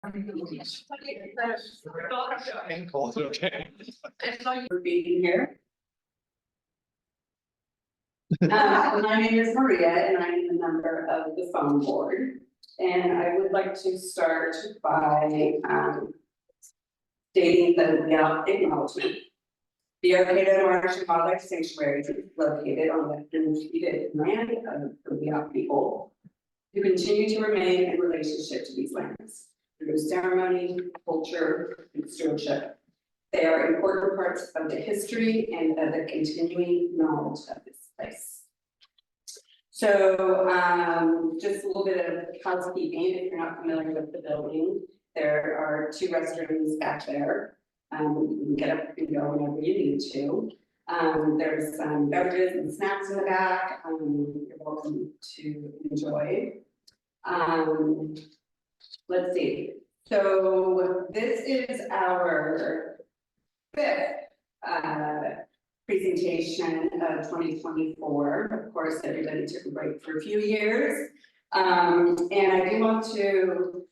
Ankles, okay. For being here. My name is Maria and I am a member of the phone board. And I would like to start by stating the acknowledgement. The Arcata Marsh Wildlife Sanctuary is located on the unceded land of the Loya people, who continue to remain in relationship to these lands through ceremony, culture, and stewardship. They are important parts of the history and of the continuing knowledge of this place. So just a little bit of housekeeping, if you're not familiar with the building, there are 2 restrooms back there. You can get up and go whenever you need to. There's some beverages and snacks in the back. You're welcome to enjoy. Let's see. So this is our 5th presentation of 2024. Of course, everybody took a break for a few years. And I do want to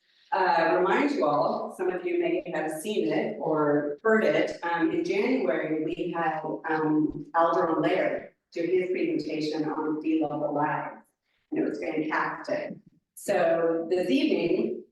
remind you all, some of you may have seen it or heard it. In January, we had Loya do his presentation on sea level rise, and it was fantastic. So this evening,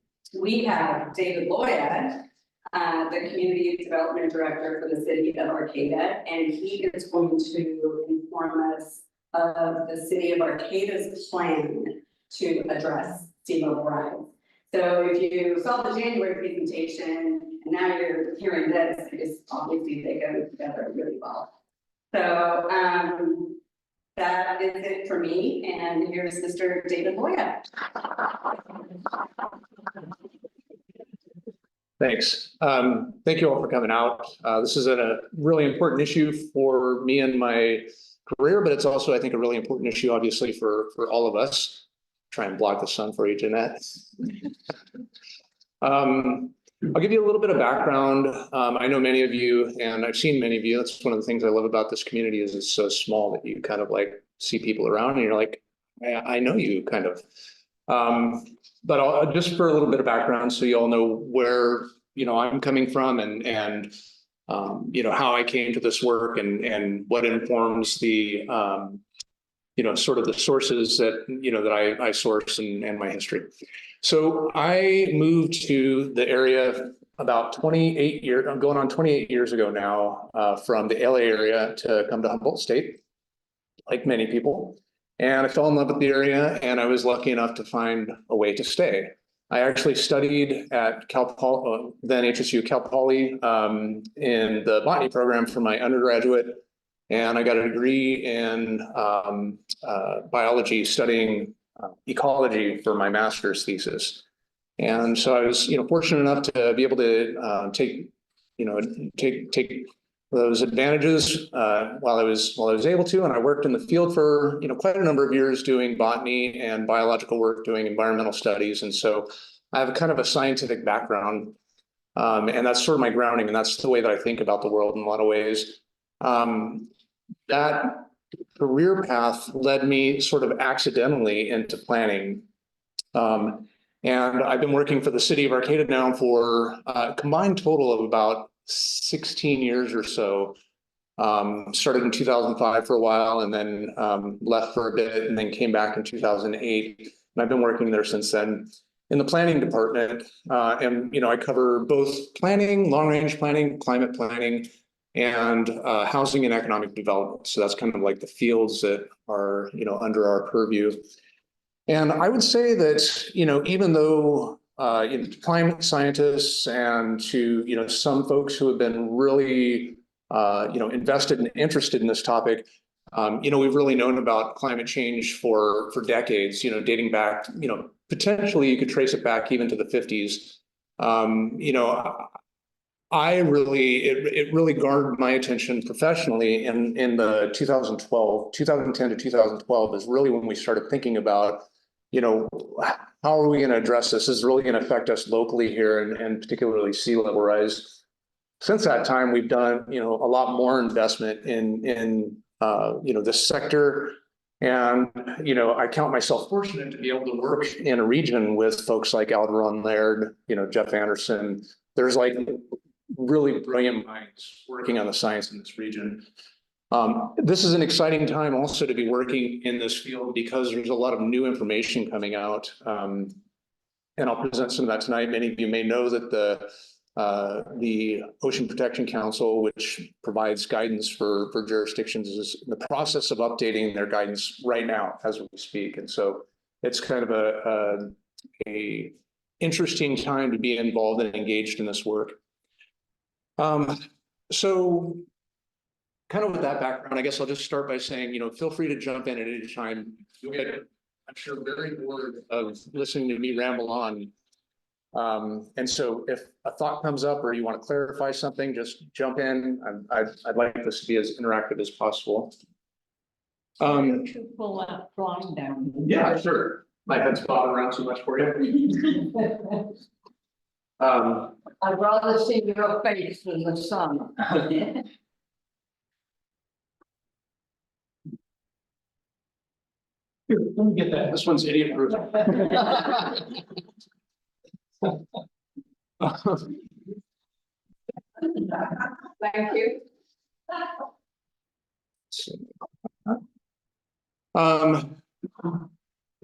we have David Loya, the Community Development Director for the City of Arcata, and he is going to inform us of the City of Arcata's plan to address sea level rise. So if you saw the January presentation and now you're hearing this, because obviously they go together really well. So that is it for me, and here's Mr. David Loya. Thanks. Thank you all for coming out. This is a really important issue for me and my career, but it's also, I think, a really important issue, obviously, for all of us. Try and block the sun for you, Jeanette. I'll give you a little bit of background. I know many of you, and I've seen many of you. That's one of the things I love about this community is it's so small that you kind of like see people around and you're like, I know you kind of. But I'll just for a little bit of background so you all know where I'm coming from and how I came to this work and what informs the sort of the sources that that I source and my history. So I moved to the area about 28 years, I'm going on 28 years ago now, from the LA area to come to Humboldt State, like many people. And I fell in love with the area, and I was lucky enough to find a way to stay. I actually studied at Cal Poly, then HSU Cal Poly, in the botany program for my undergraduate, and I got a degree in biology, studying ecology for my master's thesis. And so I was, fortunate enough to be able to take those advantages while I was able to, and I worked in the field for quite a number of years doing botany and biological work, doing environmental studies, and so I have a kind of a scientific background, and that's sort of my grounding, and that's the way that I think about the world in a lot of ways. That career path led me sort of accidentally into planning, and I've been working for the City of Arcata now for a combined total of about 16 years or so. Started in 2005 for a while and then left for a bit and then came back in 2008. And I've been working there since then in the planning department. And I cover both planning, long-range planning, climate planning, and housing and economic development. So that's kind of like the fields that are, under our purview. And I would say that, even though climate scientists and to some folks who have been really invested and interested in this topic, we've really known about climate change for decades, dating back, potentially you could trace it back even to the 50s. It really garnered my attention professionally in the 2010 to 2012 is really when we started thinking about how are we going to address this? This is really going to affect us locally here, and particularly sea level rise. Since that time, we've done a lot more investment in this sector. And, I count myself fortunate to be able to work in a region with folks like Alderon Laird, Jeff Anderson. There's like really brilliant minds working on the science in this region. This is an exciting time also to be working in this field because there's a lot of new information coming out. And I'll present some of that tonight. Many of you may know that the Ocean Protection Council, which provides guidance for jurisdictions, is in the process of updating their guidance right now as we speak. And so it's kind of a interesting time to be involved and engaged in this work. So kind of with that background, I guess I'll just start by saying, feel free to jump in at any time. You'll get, I'm sure, very bored of listening to me ramble on. And so if a thought comes up or you want to clarify something, just jump in. I'd like this to be as interactive as possible. To pull that drawing down. Yeah, sure. My head's bobbing around too much for you. I'd rather see your face than the sun. Here, let me get that. This one's idiot proof. Thank you.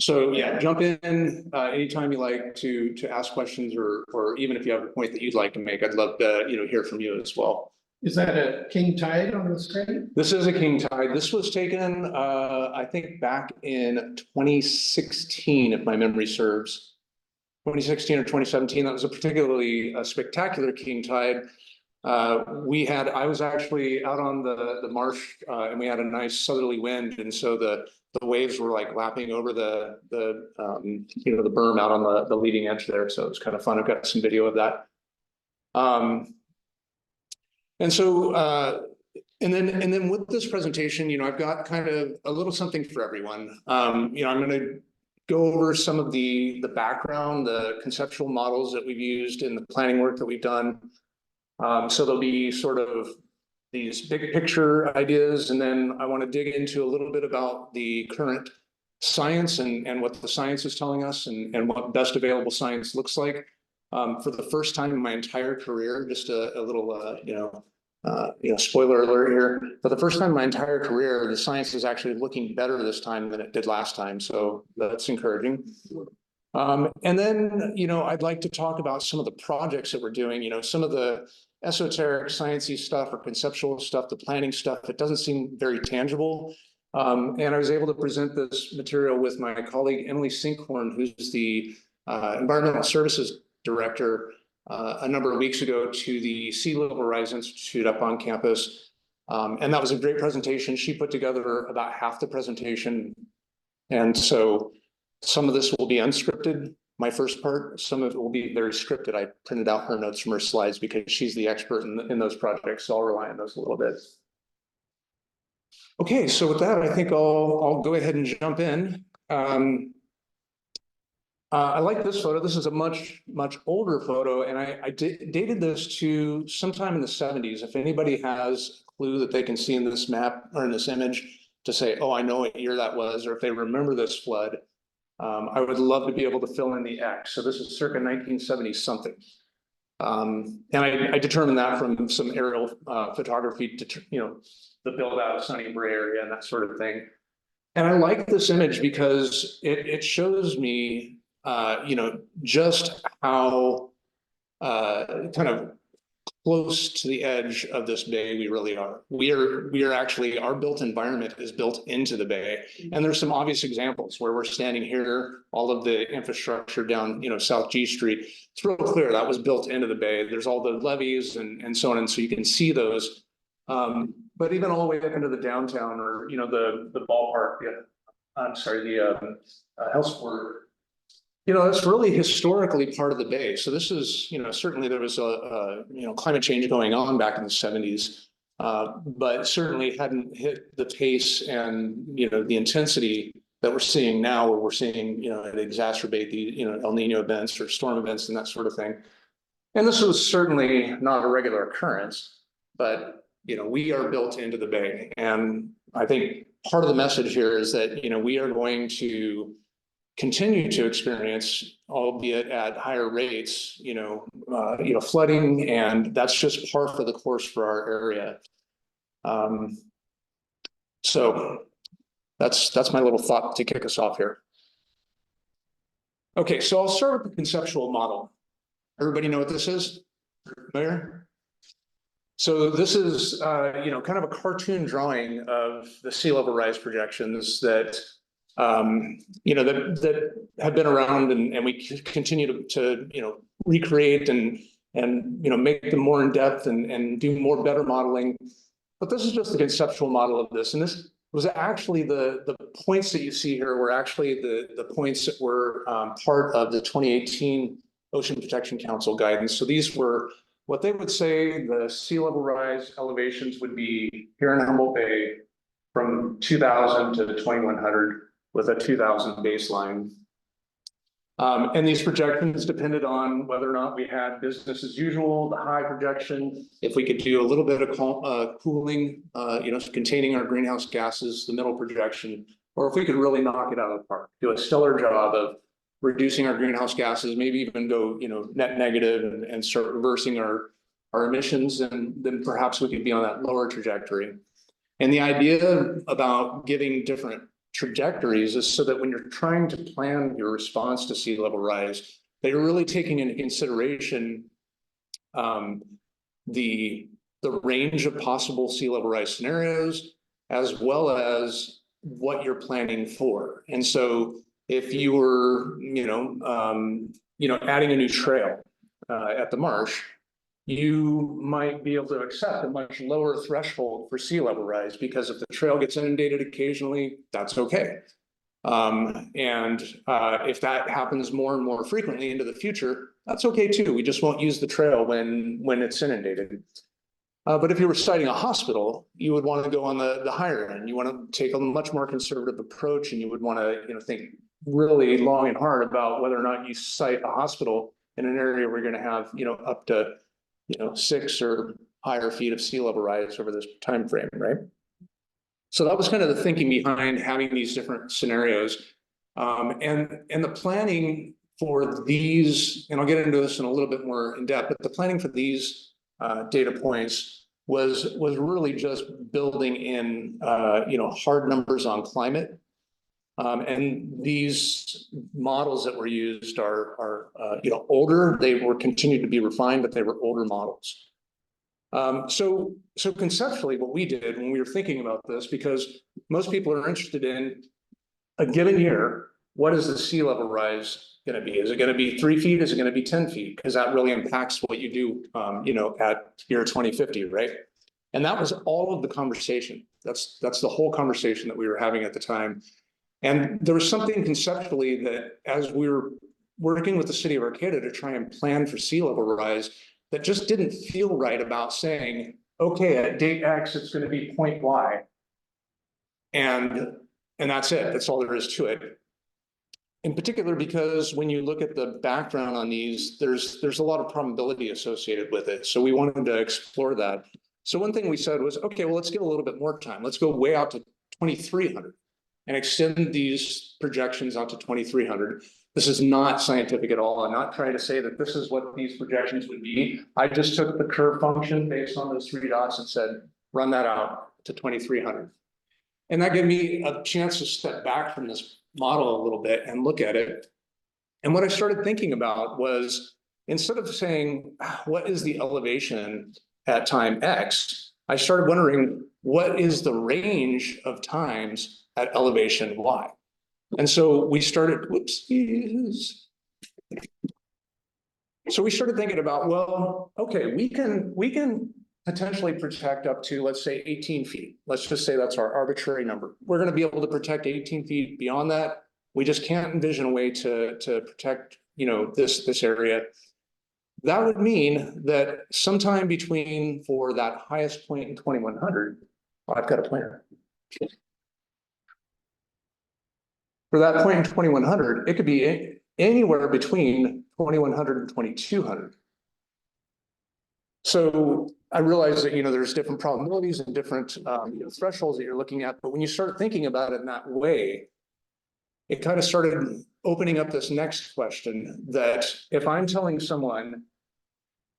So yeah, jump in anytime you like to ask questions or even if you have a point that you'd like to make, I'd love to hear from you as well. Is that a king tide on the screen? This is a king tide. This was taken I think back in 2016, if my memory serves. 2016 or 2017. That was a particularly spectacular king tide. I was actually out on the marsh and we had a nice southerly wind, and so the waves were like lapping over the berm out on the leading edge there. So it was kind of fun. I've got some video of that. And so and then with this presentation, I've got kind of a little something for everyone. I'm going to go over some of the background, the conceptual models that we've used in the planning work that we've done. So there'll be sort of these big picture ideas, and then I want to dig into a little bit about the current science and what the science is telling us and what best available science looks like. For the first time in my entire career, just a little, spoiler alert here. For the first time in my entire career, the science is actually looking better this time than it did last time. So that's encouraging. And then, I'd like to talk about some of the projects that we're doing, some of the esoteric sciencey stuff or conceptual stuff, the planning stuff. It doesn't seem very tangible. And I was able to present this material with my colleague, Emily Sinkhorn, who's the Environmental Services Director, a number of weeks ago to the Sea Level Rise Institute up on campus. And that was a great presentation. She put together about half the presentation. And so some of this will be unscripted, my first part. Some of it will be very scripted. I printed out her notes from her slides because she's the expert in those projects. So I'll rely on those a little bit. Okay, so with that, I think I'll go ahead and jump in. I like this photo. This is a much older photo, and I dated this to sometime in the 70s. If anybody has a clue that they can see in this map or in this image to say, oh, I know what year that was, or if they remember this flood, I would love to be able to fill in the X. So this is circa 1970 something. And I determined that from some aerial photography, the build out of Sunny Bray area and that sort of thing. And I like this image because it shows me just how kind of close to the edge of this bay we really are. We are actually, our built environment is built into the bay. And there's some obvious examples where we're standing here, all of the infrastructure down, South G Street. It's real clear that was built into the bay. There's all the levees and so on. And so you can see those. But even all the way up into the downtown or, the ballpark, the health sport, it's really historically part of the bay. So this is, certainly there was a climate change going on back in the 70s, but certainly hadn't hit the pace and, the intensity that we're seeing now, where we're seeing, it exacerbate the, El Nino events or storm events and that sort of thing. And this was certainly not a regular occurrence, but, we are built into the bay. And I think part of the message here is that, we are going to continue to experience, albeit at higher rates, flooding, and that's just par for the course for our area. So that's my little thought to kick us off here. Okay, so I'll start with the conceptual model. Everybody know what this is? Familiar? So this is, kind of a cartoon drawing of the sea level rise projections that, that have been around, and we continue to recreate and make them more in depth and do more better modeling. But this is just the conceptual model of this, and this was actually the points that you see here were actually the points that were part of the 2018 Ocean Protection Council guidance. So these were what they would say the sea level rise elevations would be here in Humboldt Bay from 2000 to 2100 with a 2000 baseline. And these projections depended on whether or not we had business as usual, the high projection, if we could do a little bit of cooling, containing our greenhouse gases, the middle projection, or if we could really knock it out of the park, do a stellar job of reducing our greenhouse gases, maybe even go, net negative and start reversing our emissions, and then perhaps we could be on that lower trajectory. And the idea about giving different trajectories is so that when you're trying to plan your response to sea level rise, that you're really taking into consideration the range of possible sea level rise scenarios, as well as what you're planning for. And so if you were, adding a new trail at the Marsh, you might be able to accept a much lower threshold for sea level rise, because if the trail gets inundated occasionally, that's okay. If that happens more and more frequently into the future, that's okay too. We just won't use the trail when it's inundated. But if you were siting a hospital, you would want to go on the higher end. You want to take a much more conservative approach, and you would want to, think really long and hard about whether or not you site a hospital in an area where you're going to have, up to 6 or higher feet of sea level rise over this time frame, right? So that was kind of the thinking behind having these different scenarios, and the planning for these. And I'll get into this in a little bit more in depth. But the planning for these data points was really just building in, hard numbers on climate. And these models that were used are older. They were continued to be refined, but they were older models. So conceptually, what we did when we were thinking about this, because most people are interested in a given year, what is the sea level rise going to be? Is it going to be 3 feet? Is it going to be 10 feet? Because that really impacts what you do, at year 2050, right? And that was all of the conversation. That's the whole conversation that we were having at the time. And there was something conceptually that, as we were working with the city of Arcata to try and plan for sea level rise, that just didn't feel right about saying, okay, at date X, it's going to be point Y. And that's it. That's all there is to it. In particular, because when you look at the background on these, there's a lot of probability associated with it. So we wanted to explore that. So one thing we said was, okay, well, let's give a little bit more time. Let's go way out to 2300 and extend these projections out to 2300. This is not scientific at all. I'm not trying to say that this is what these projections would be. I just took the curve function based on those 3 dots and said, run that out to 2300. And that gave me a chance to step back from this model a little bit and look at it. And what I started thinking about was, instead of saying, what is the elevation at time X, I started wondering, what is the range of times at elevation Y? And so we started, so we started thinking about, well, okay, we can potentially protect up to, let's say, 18 feet. Let's just say that's our arbitrary number. We're going to be able to protect 18 feet. Beyond that, we just can't envision a way to protect, this area. That would mean that sometime between, for that highest point in 2100, I've got a planner. For that point in 2100, it could be anywhere between 2100 and 2200. So I realize that, there's different probabilities and different, thresholds that you're looking at, but when you start thinking about it in that way, it kind of started opening up this next question that if I'm telling someone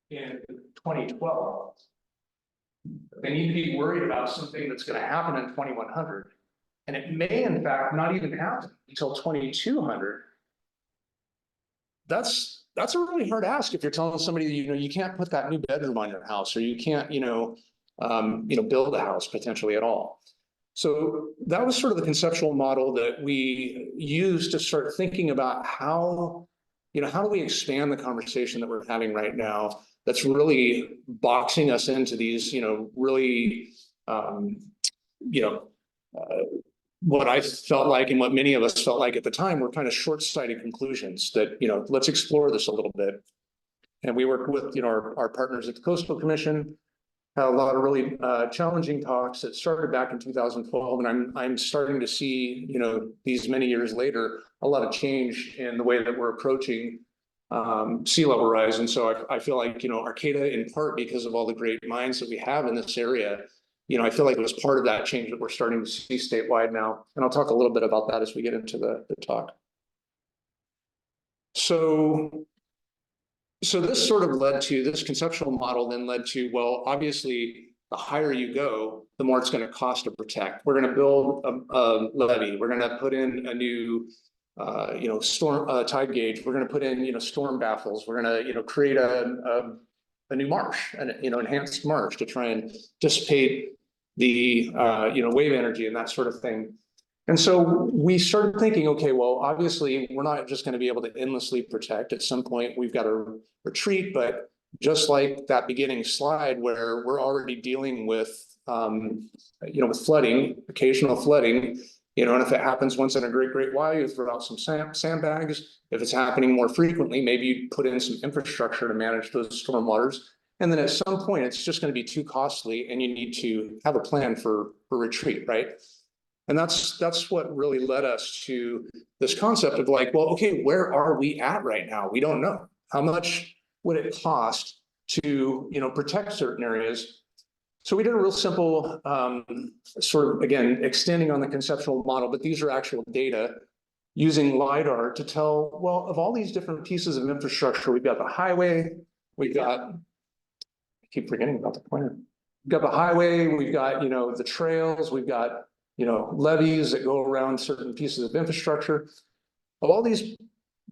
in 2012, they need to be worried about something that's going to happen in 2100, and it may in fact not even happen until 2200. That's a really hard ask if you're telling somebody that, you can't put that new bedroom on your house, or you can't, build a house potentially at all. So that was sort of the conceptual model that we used to start thinking about how do we expand the conversation that we're having right now that's really boxing us into these, really, what I felt like and what many of us felt like at the time were kind of short-sighted conclusions that, let's explore this a little bit. And we worked with, our partners at the Coastal Commission, had a lot of really challenging talks that started back in 2012. And I'm starting to see, these many years later, a lot of change in the way that we're approaching sea level rise. And so I feel like, Arcata, in part because of all the great minds that we have in this area, I feel like it was part of that change that we're starting to see statewide now. And I'll talk a little bit about that as we get into the talk. So this sort of led to, this conceptual model then led to, well, obviously, the higher you go, the more it's going to cost to protect. We're going to build a levee. We're going to put in a new, storm tide gauge. We're going to put in, storm baffles. We're going to, create a new marsh, and enhanced marsh to try and dissipate the, wave energy and that sort of thing. And so we started thinking, okay, well, obviously, we're not just going to be able to endlessly protect. At some point, we've got to retreat. But just like that beginning slide where we're already dealing with, with flooding, occasional flooding, and if it happens once in a great while, you throw out some sandbags. If it's happening more frequently, maybe you put in some infrastructure to manage those storm waters. And then at some point, it's just going to be too costly, and you need to have a plan for retreat, right? And that's what really led us to this concept of like, well, okay, where are we at right now? We don't know. How much would it cost to, protect certain areas? So we did a real simple sort of, again, extending on the conceptual model, but these are actual data using LiDAR to tell, well, of all these different pieces of infrastructure, we've got the highway, we've got, I keep forgetting about the pointer. We've got the highway, we've got, the trails, we've got, levees that go around certain pieces of infrastructure. Of all these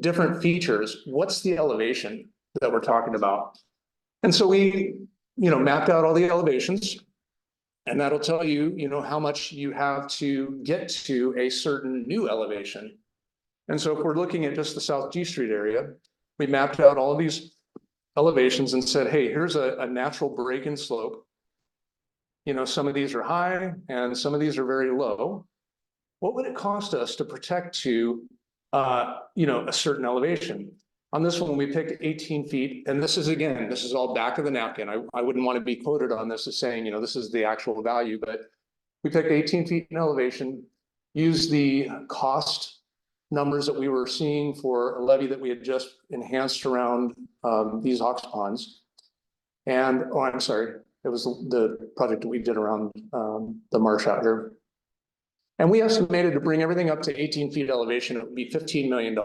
different features, what's the elevation that we're talking about? And so we, mapped out all the elevations, and that'll tell you, how much you have to get to a certain new elevation. And so if we're looking at just the South G Street area, we mapped out all of these elevations and said, hey, here's a natural break in slope. Some of these are high and some of these are very low. What would it cost us to protect to, a certain elevation? On this one, we picked 18 feet. And this is all back of the napkin. I wouldn't want to be quoted on this as saying, this is the actual value, but we picked 18 feet in elevation, used the cost numbers that we were seeing for a levee that we had just enhanced around these ox ponds. And, I'm sorry. It was the project that we did around the marsh out here. And we estimated to bring everything up to 18 feet elevation, it would be $15 million.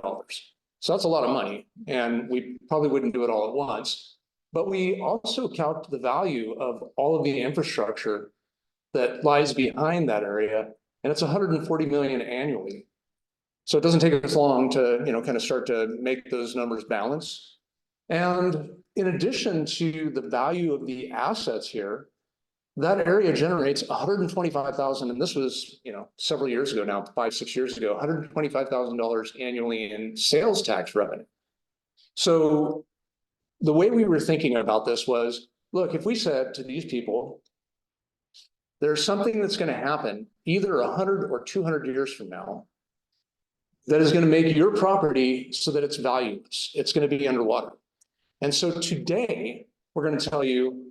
So that's a lot of money. And we probably wouldn't do it all at once. But we also count the value of all of the infrastructure that lies behind that area. And it's 140 million annually. So it doesn't take us long to, kind of start to make those numbers balance. And in addition to the value of the assets here, that area generates 125,000, and this was, several years ago now, 5-6 years ago, $125,000 annually in sales tax revenue. So the way we were thinking about this was, look, if we said to these people, there's something that's going to happen either 100 or 200 years from now that is going to make your property so that it's valueless. It's going to be underwater. And so today, we're going to tell you,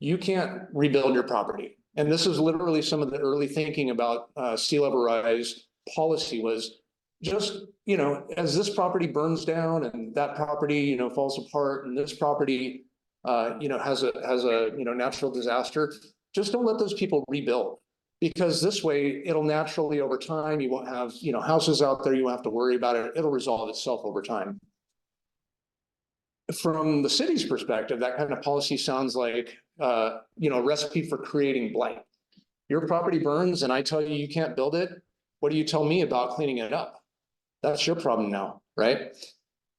you can't rebuild your property. And this is literally some of the early thinking about sea level rise policy was just, as this property burns down and that property, falls apart and this property has a, natural disaster, just don't let those people rebuild. Because this way, it'll naturally over time, you won't have, houses out there, you won't have to worry about it. It'll resolve itself over time. From the city's perspective, that kind of policy sounds like, a recipe for creating blight. Your property burns and I tell you you can't build it. What do you tell me about cleaning it up? That's your problem now, right?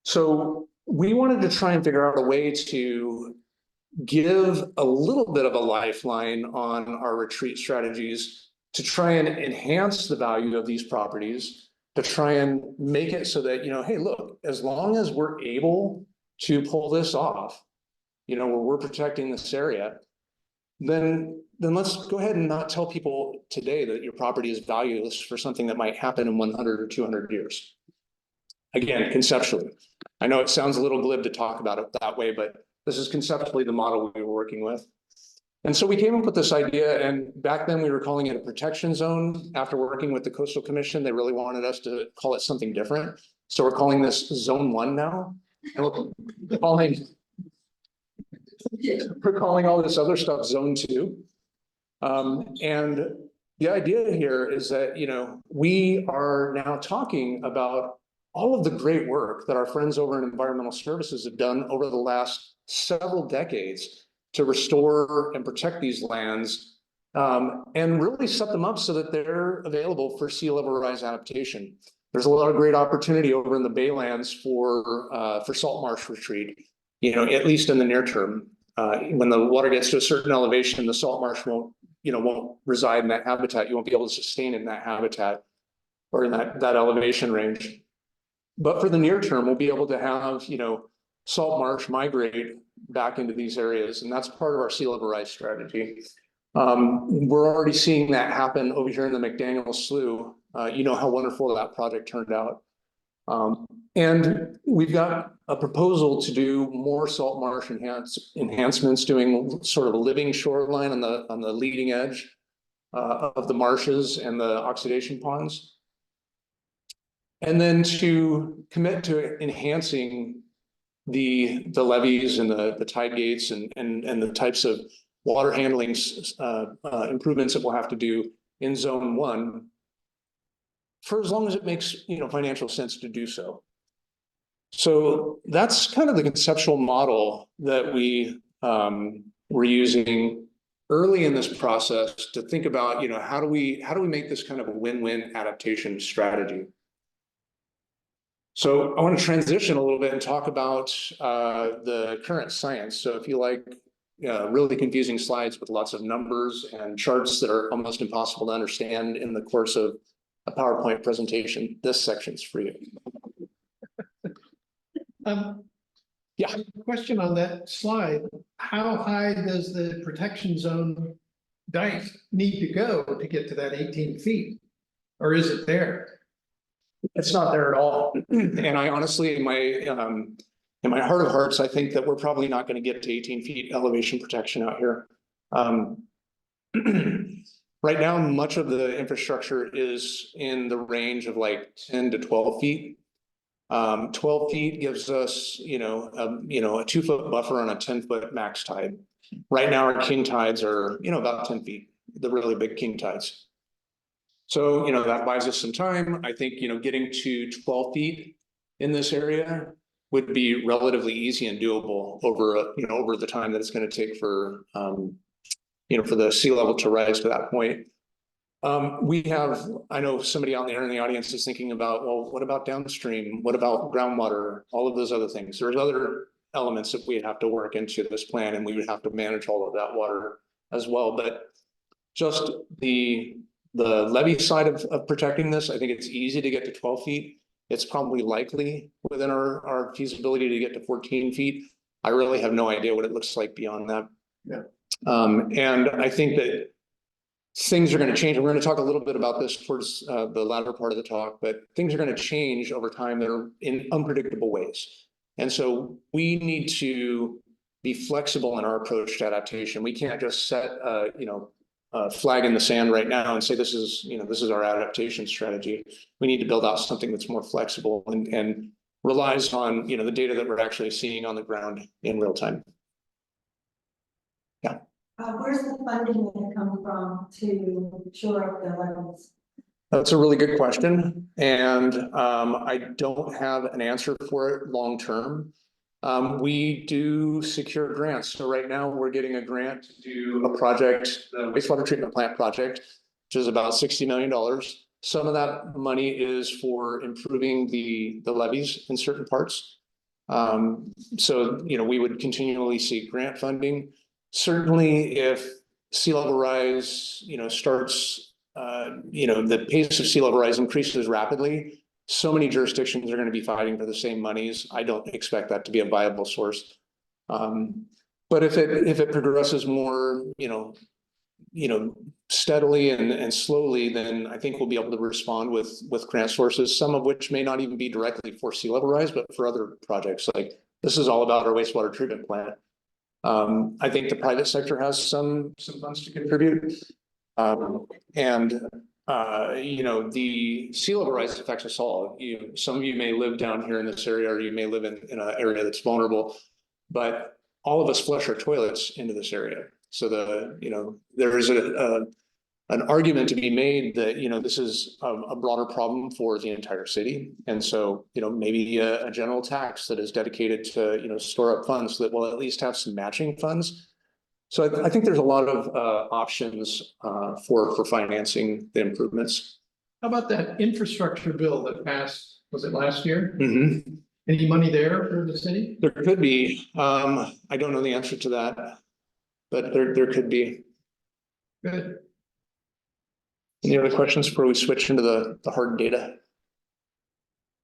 So we wanted to try and figure out a way to give a little bit of a lifeline on our retreat strategies to try and enhance the value of these properties, to try and make it so that, hey, look, as long as we're able to pull this off, where we're protecting this area, then let's go ahead and not tell people today that your property is valueless for something that might happen in 100 or 200 years. Again, conceptually. I know it sounds a little glib to talk about it that way, but this is conceptually the model we were working with. And so we came up with this idea, and back then we were calling it a protection zone. After working with the Coastal Commission, they really wanted us to call it something different. So we're calling this Zone 1 now. And we're calling all this other stuff Zone 2. And the idea here is that, we are now talking about all of the great work that our friends over in environmental services have done over the last several decades to restore and protect these lands, and really set them up so that they're available for sea level rise adaptation. There's a lot of great opportunity over in the Baylands for salt marsh retreat, at least in the near term. When the water gets to a certain elevation, the salt marsh won't reside in that habitat. You won't be able to sustain in that habitat or in that elevation range. But for the near term, we'll be able to have, salt marsh migrate back into these areas. And that's part of our sea level rise strategy. We're already seeing that happen over here in the McDaniel Slough. How wonderful that project turned out. And we've got a proposal to do more salt marsh enhancements, doing sort of a living shoreline on the leading edge of the marshes and the oxidation ponds. And then to commit to enhancing the levees and the tide gates and the types of water handling improvements that we'll have to do in Zone 1 for as long as it makes financial sense to do so. So that's kind of the conceptual model that we were using early in this process to think about, how do we make this kind of a win-win adaptation strategy? So I want to transition a little bit and talk about the current science. So if you like really confusing slides with lots of numbers and charts that are almost impossible to understand in the course of a PowerPoint presentation, this section's for you. Yeah. Question on that slide, how high does the protection zone dike need to go to get to that 18 feet? Or is it there? It's not there at all. And I honestly, in my heart of hearts, I think that we're probably not going to get to 18 feet elevation protection out here. Right now, much of the infrastructure is in the range of like 10 to 12 feet. 12 feet gives us, a 2-foot buffer on a 10-foot max tide. Right now, our king tides are, about 10 feet, the really big king tides. So, that buys us some time. I think, getting to 12 feet in this area would be relatively easy and doable over the time that it's going to take for, for the sea level to rise to that point. I know somebody out there in the audience is thinking about, well, what about downstream? What about groundwater? All of those other things. There's other elements that we'd have to work into this plan, and we would have to manage all of that water as well. But just the levee side of protecting this, I think it's easy to get to 12 feet. It's probably likely within our feasibility to get to 14 feet. I really have no idea what it looks like beyond that. Yeah. And I think that things are going to change. And we're going to talk a little bit about this towards the latter part of the talk, but things are going to change over time that are in unpredictable ways. And so we need to be flexible in our approach to adaptation. We can't just set a flag in the sand right now and say this is our adaptation strategy. We need to build out something that's more flexible and relies on the data that we're actually seeing on the ground in real time. Where's the funding gonna come from to shore up the levees? That's a really good question, and I don't have an answer for it long term. We do secure grants, so right now we're getting a grant to do a project, the wastewater treatment plant project, which is about $60 million. Some of that money is for improving the levees in certain parts. So, you know, we would continually seek grant funding. Certainly, if sea level rise, you know, starts, you know, the pace of sea level rise increases rapidly, so many jurisdictions are going to be fighting for the same monies. I don't expect that to be a viable source. But if it progresses more, you know, steadily and slowly, then I think we'll be able to respond with grant sources, some of which may not even be directly for sea level rise, but for other projects. Like this is all about our wastewater treatment plant. I think the private sector has some funds to contribute. You know, the sea level rise affects us all. Some of you may live down here in this area, or you may live in an area that's vulnerable, but all of us flush our toilets into this area. So you know, there is an argument to be made that, you know, this is a broader problem for the entire city. And so, you know, maybe a general tax that is dedicated to, you know, store up funds that will at least have some matching funds. So I think there's a lot of options for financing the improvements. How about that infrastructure bill that passed, was it last year? Mm-hmm. Any money there for the city? There could be. I don't know the answer to that, but there could be. Good. Any other questions before we switch into the hard data?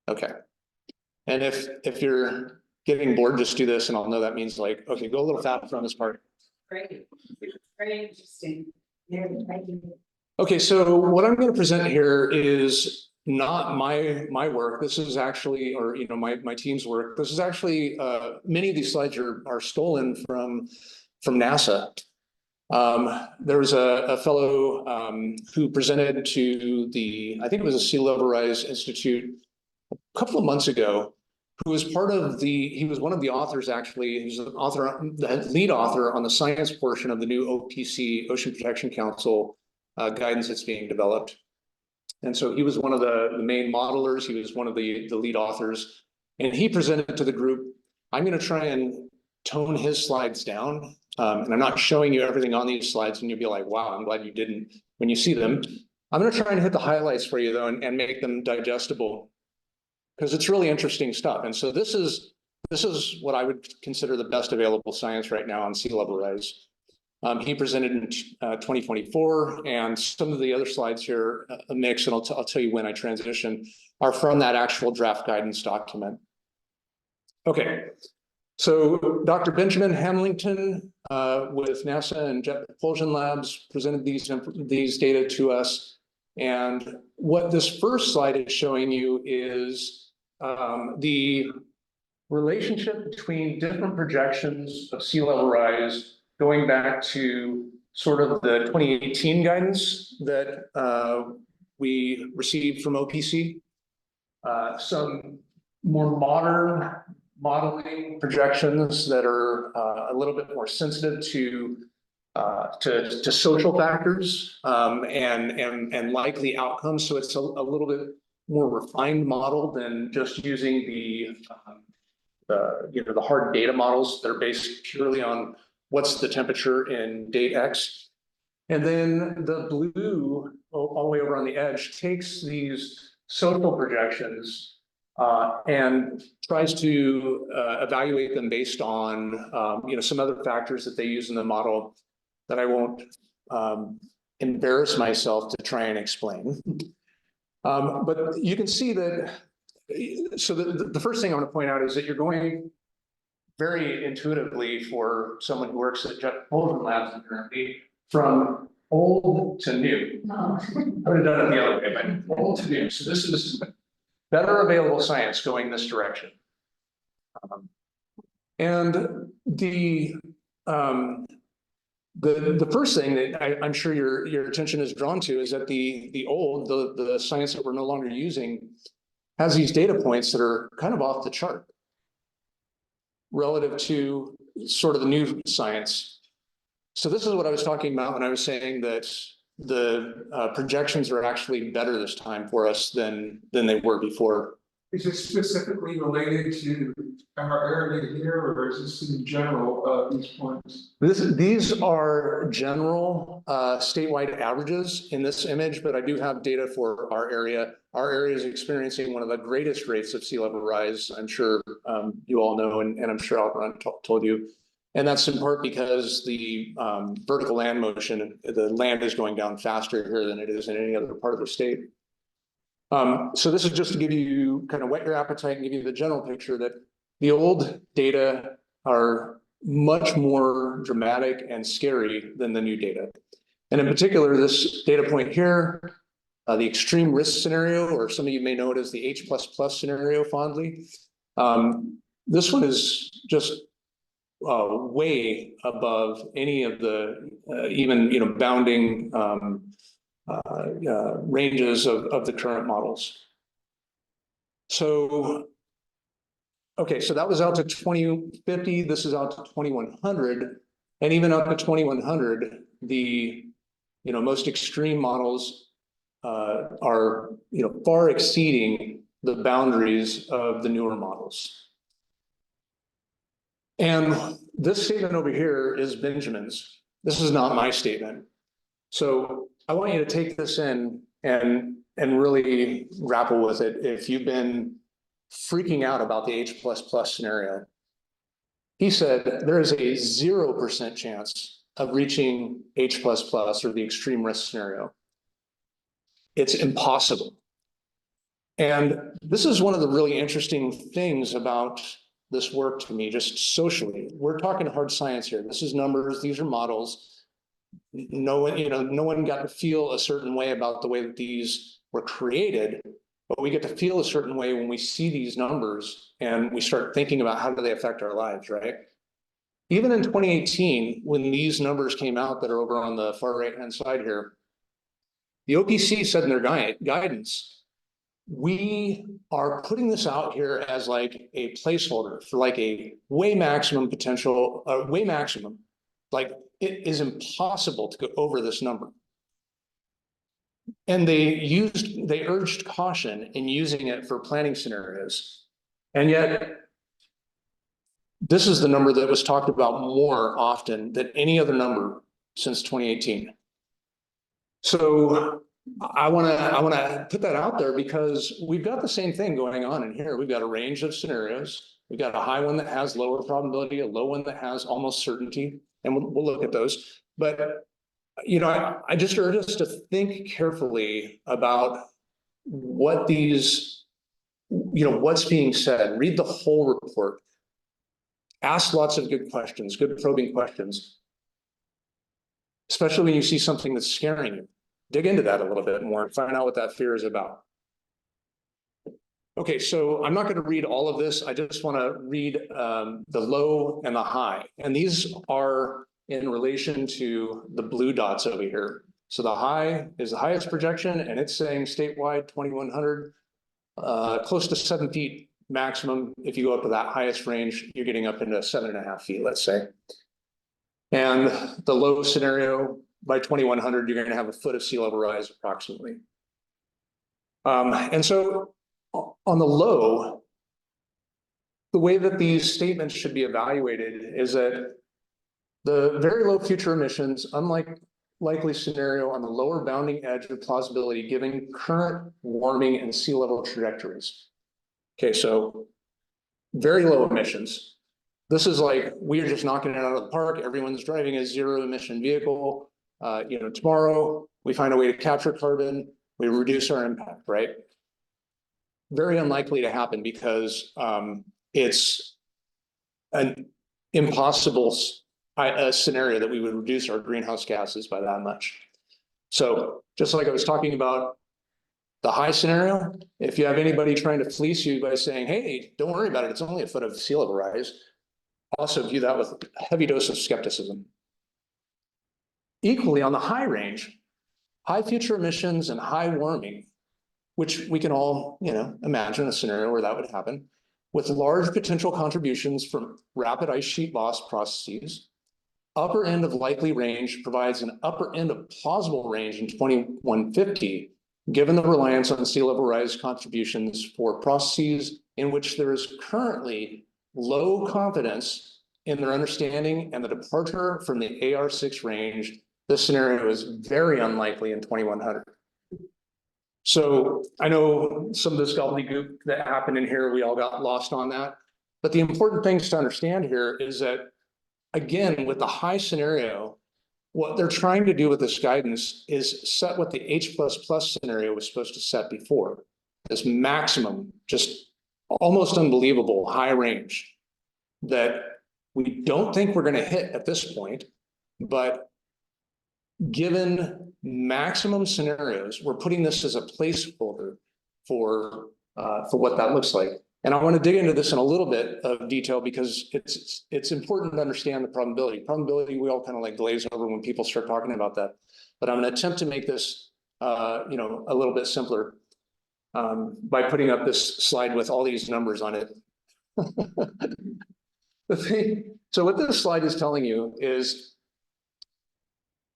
Okay. And if you're getting bored, just do this and I'll know that means like, okay, go a little faster on this part. Great, very interesting. Yeah, thank you. Okay, so what I'm going to present here is not my work. This is actually, or you know, my team's work. This is actually many of these slides are stolen from NASA. There was a fellow who presented to I think it was a Sea Level Rise Institute a couple of months ago, who was he was one of the authors, actually. He was the lead author on the science portion of the new OPC, Ocean Protection Council guidance that's being developed. And so he was one of the main modelers. He was one of the lead authors, and he presented to the group. I'm going to try and tone his slides down. And I'm not showing you everything on these slides and you'll be like, wow, I'm glad you didn't when you see them. I'm going to try and hit the highlights for you though, and make them digestible, because it's really interesting stuff. And so this is what I would consider the best available science right now on sea level rise. He presented in 2024, and some of the other slides here, a mix, and I'll tell you when I transition, are from that actual draft guidance document. Okay. So Dr. Benjamin Hamilton with NASA and Jet Propulsion Labs presented these data to us. And what this first slide is showing you is the relationship between different projections of sea level rise going back to sort of the 2018 guidance that we received from OPC. Some more modern modeling projections that are a little bit more sensitive to social factors and likely outcomes. So it's a little bit more refined model than just using the hard data models that are based purely on what's the temperature in date X. And then the blue all the way over on the edge takes these social projections and tries to evaluate them based on some other factors that they use in the model that I won't embarrass myself to try and explain. But you can see that. So the first thing I want to point out is that you're going very intuitively, for someone who works at Jet Propulsion Labs currently, from old to new. I would have done it the other way, but old to new. So this is better available science going this direction. And the first thing that I'm sure your attention is drawn to is that the science that we're no longer using has these data points that are kind of off the chart relative to sort of the new science. So this is what I was talking about when I was saying that the projections are actually better this time for us than they were before. Is it specifically related to our area here, or is this in general, these points? These are general statewide averages in this image, but I do have data for our area. Our area is experiencing one of the greatest rates of sea level rise. I'm sure you all know, and I'm sure Alcon told you. And that's in part because the vertical land motion, the land is going down faster here than it is in any other part of the state. So this is just to give you kind of whet your appetite and give you the general picture that the old data are much more dramatic and scary than the new data. And in particular, this data point here, the extreme risk scenario, or some of you may know it as the H++ scenario fondly. This one is just way above any of the even bounding ranges of the current models. So, okay, so that was out to 2050. This is out to 2100, and even up to 2100, the most extreme models are far exceeding the boundaries of the newer models. And this statement over here is Benjamin's. This is not my statement. So I want you to take this in and really grapple with it. If you've been freaking out about the H++ scenario, he said there is a 0% chance of reaching H++ or the extreme risk scenario. It's impossible. And this is one of the really interesting things about this work to me, just socially. We're talking hard science here. This is numbers, these are models. No one got to feel a certain way about the way that these were created, but we get to feel a certain way when we see these numbers and we start thinking about how do they affect our lives, right? Even in 2018, when these numbers came out that are over on the far right-hand side here, the OPC said in their guidance, we are putting this out here as like a placeholder for like a way maximum potential, way maximum. Like it is impossible to go over this number. And they urged caution in using it for planning scenarios. And yet, this is the number that was talked about more often than any other number since 2018. So I want to put that out there because we've got the same thing going on in here. We've got a range of scenarios. We've got a high one that has lower probability, a low one that has almost certainty, and we'll look at those. But I just urge us to think carefully about what these, what's being said. Read the whole report. Ask lots of good questions, good probing questions, especially when you see something that's scaring you. Dig into that a little bit more and find out what that fear is about. Okay, so I'm not going to read all of this. I just want to read the low and the high. And these are in relation to the blue dots over here. So the high is the highest projection, and it's saying statewide 2100, close to 7 feet maximum. If you go up to that highest range, you're getting up into 7.5 feet, let's say. And the low scenario, by 2100, you're going to have a foot of sea level rise approximately. And so on the low, the way that these statements should be evaluated is that the very low future emissions, unlike likely scenario on the lower bounding edge of plausibility, given current warming and sea level trajectories. Okay, so very low emissions. This is like, we're just knocking it out of the park. Everyone's driving a zero emission vehicle. Tomorrow we find a way to capture carbon, we reduce our impact, right? Very unlikely to happen because it's an impossible scenario that we would reduce our greenhouse gases by that much. So just like I was talking about the high scenario, if you have anybody trying to fleece you by saying, hey, don't worry about it, it's only a foot of sea level rise, also view that with a heavy dose of skepticism. Equally on the high range, high future emissions and high warming, which we can all, imagine a scenario where that would happen, with large potential contributions from rapid ice sheet loss processes, upper end of likely range provides an upper end of plausible range in 2150, given the reliance on sea level rise contributions for processes in which there is currently low confidence in their understanding and the departure from the AR6 range. This scenario is very unlikely in 2100. So I know some of this gobbledygook that happened in here, we all got lost on that. But the important things to understand here is that, again, with the high scenario, what they're trying to do with this guidance is set what the H++ scenario was supposed to set before. This maximum, just almost unbelievable high range that we don't think we're going to hit at this point, but given maximum scenarios, we're putting this as a placeholder for what that looks like. And I want to dig into this in a little bit of detail because it's important to understand the probability. Probability, we all kind of like glaze over when people start talking about that. But I'm going to attempt to make this, a little bit simpler by putting up this slide with all these numbers on it. So what this slide is telling you is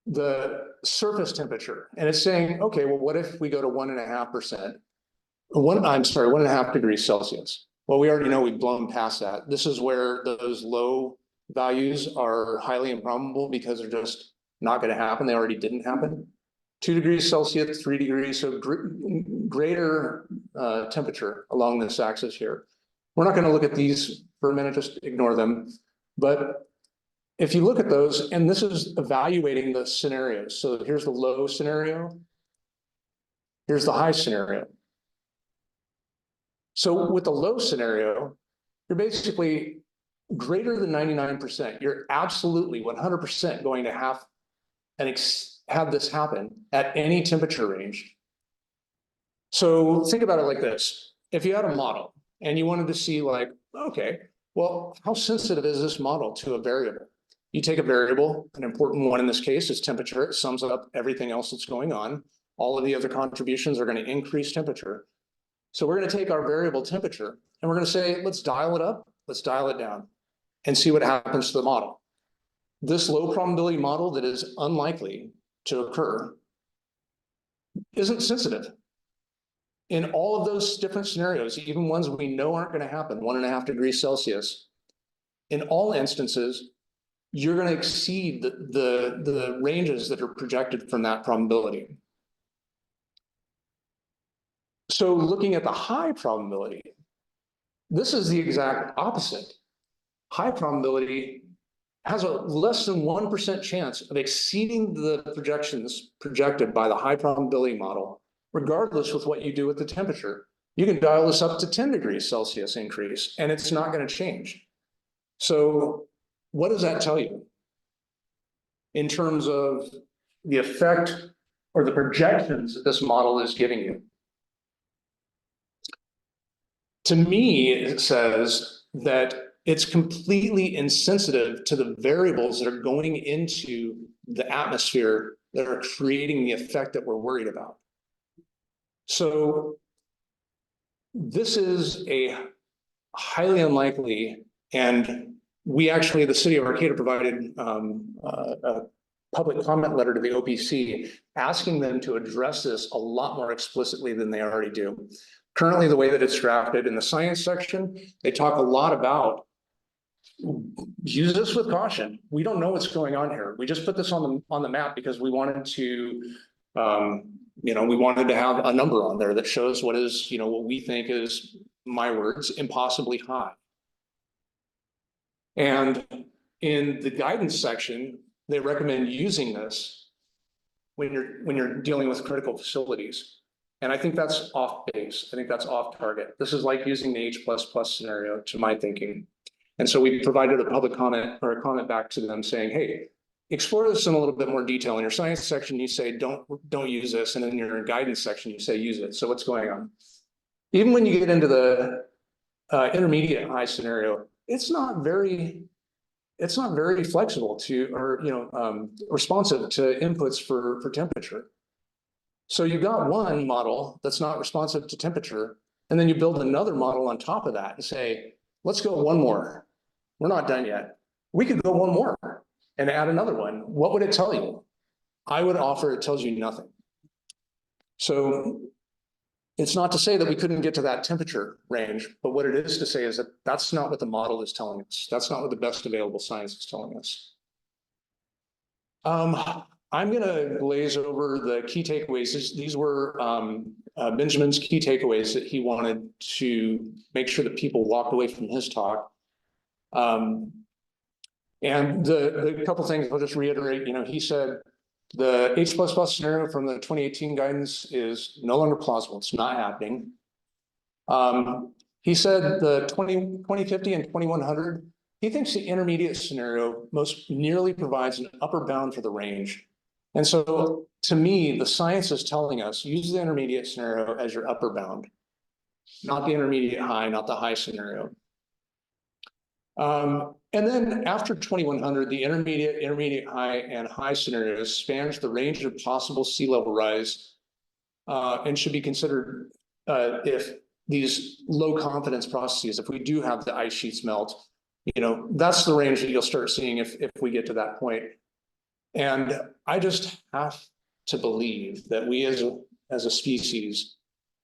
the surface temperature, and it's saying, okay, well, what if we go to 1.5%? 1.5 degrees Celsius. Well, we already know we've blown past that. This is where those low values are highly improbable because they're just not going to happen. They already didn't happen. 2 degrees Celsius, 3 degrees, so greater temperature along this axis here. We're not going to look at these for a minute, just ignore them. But if you look at those, and this is evaluating the scenarios. So here's the low scenario. Here's the high scenario. So with the low scenario, you're basically greater than 99%. You're absolutely 100% going to have this happen at any temperature range. So think about it like this. If you had a model and you wanted to see like, okay, well, how sensitive is this model to a variable? You take a variable, an important one in this case is temperature. It sums up everything else that's going on. All of the other contributions are going to increase temperature. So we're going to take our variable temperature and we're going to say, let's dial it up, let's dial it down and see what happens to the model. This low probability model that is unlikely to occur isn't sensitive. In all of those different scenarios, even ones we know aren't going to happen, 1.5 degrees Celsius, in all instances, you're going to exceed the ranges that are projected from that probability. So looking at the high probability, this is the exact opposite. High probability has a less than 1% chance of exceeding the projections projected by the high probability model, regardless with what you do with the temperature. You can dial this up to 10 degrees Celsius increase, and it's not going to change. So what does that tell you in terms of the effect or the projections that this model is giving you? To me, it says that it's completely insensitive to the variables that are going into the atmosphere that are creating the effect that we're worried about. So this is a highly unlikely, and we actually, the city of Arcata provided a public comment letter to the OPC asking them to address this a lot more explicitly than they already do. Currently, the way that it's drafted in the science section, they talk a lot about use this with caution. We don't know what's going on here. We just put this on the map because we wanted to, we wanted to have a number on there that shows what is, what we think is, my words, impossibly high. And in the guidance section, they recommend using this when you're dealing with critical facilities. And I think that's off base. I think that's off target. This is like using the H++ scenario to my thinking. And so we provided a public comment or a comment back to them saying, hey, explore this in a little bit more detail. In your science section, you say, don't use this. And in your guidance section, you say, use it. So what's going on? Even when you get into the intermediate high scenario, it's not very flexible to, or responsive to inputs for temperature. So you've got one model that's not responsive to temperature, and then you build another model on top of that and say, let's go one more. We're not done yet. We could go one more. and add another one, what would it tell you? I would offer it tells you nothing. So it's not to say that we couldn't get to that temperature range, but what it is to say is that that's not what the model is telling us. That's not what the best available science is telling us. I'm gonna glaze over the key takeaways. These were Benjamin's key takeaways that he wanted to make sure that people walked away from his talk. And the couple things I'll just reiterate, he said the H++ scenario from the 2018 guidance is no longer plausible. It's not happening. He said the 2050 and 2100, he thinks the intermediate scenario most nearly provides an upper bound for the range. And so to me, the science is telling us use the intermediate scenario as your upper bound, not the intermediate high, not the high scenario. And then after 2100, the intermediate high, and high scenarios spans the range of possible sea level rise and should be considered if these low confidence processes, if we do have the ice sheets melt, that's the range that you'll start seeing if we get to that point. And I just have to believe that we as a species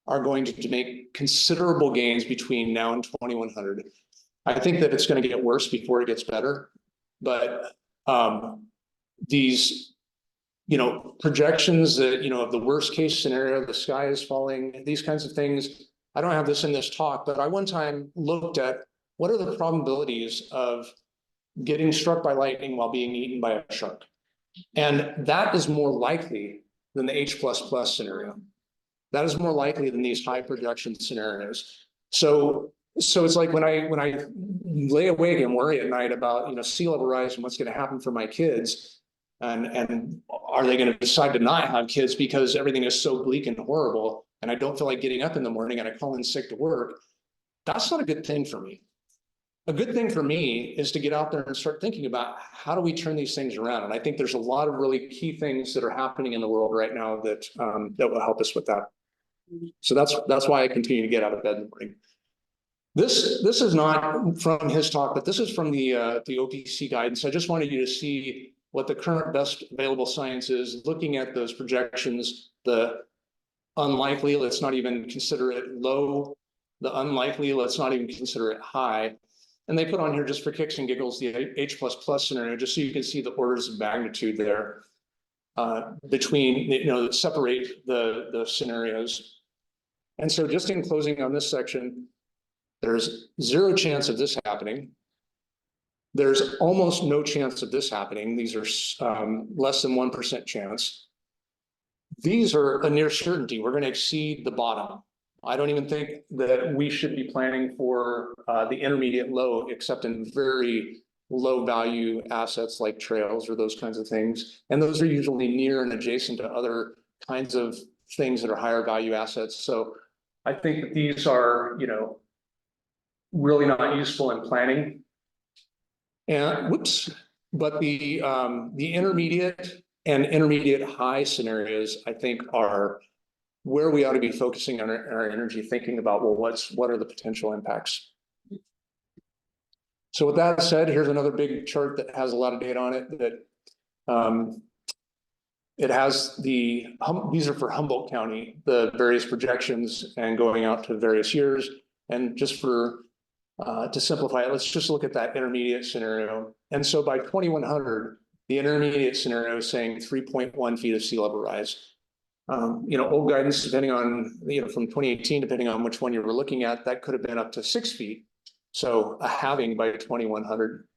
are going to make considerable gains between now and 2100. I think that it's going to get worse before it gets better, but these, projections that, of the worst case scenario, the sky is falling, these kinds of things. I don't have this in this talk, but I one time looked at what are the probabilities of getting struck by lightning while being eaten by a shark. And that is more likely than the H++ scenario. That is more likely than these high projection scenarios. So it's like when I lay awake and worry at night about sea level rise and what's going to happen for my kids, and are they going to decide to not have kids because everything is so bleak and horrible, and I don't feel like getting up in the morning and I call in sick to work. That's not a good thing for me. A good thing for me is to get out there and start thinking about how do we turn these things around. And I think there's a lot of really key things that are happening in the world right now that that will help us with that. So that's why I continue to get out of bed in the morning. This is not from his talk, but this is from the OPC guidance. I just wanted you to see what the current best available science is, looking at those projections, the unlikely, let's not even consider it low, the unlikely, let's not even consider it high. And they put on here just for kicks and giggles, the H++ scenario, just so you can see the orders of magnitude there between, that separate the scenarios. And so just in closing on this section, there's zero chance of this happening. There's almost no chance of this happening. These are less than 1% chance. These are a near certainty. We're going to exceed the bottom. I don't even think that we should be planning for the intermediate low, except in very low value assets like trails or those kinds of things. And those are usually near and adjacent to other kinds of things that are higher value assets. So I think that these are, really not useful in planning. And but the intermediate and intermediate high scenarios, I think, are where we ought to be focusing on our energy, thinking about, well, what are the potential impacts? So with that said, here's another big chart that has a lot of data on it that it has these are for Humboldt County, the various projections and going out to various years. And just for to simplify it, let's just look at that intermediate scenario. And so by 2100, the intermediate scenario is saying 3.1 feet of sea level rise. Old guidance, depending on, from 2018, depending on which one you were looking at, that could have been up to 6 feet. So a halving by 2100.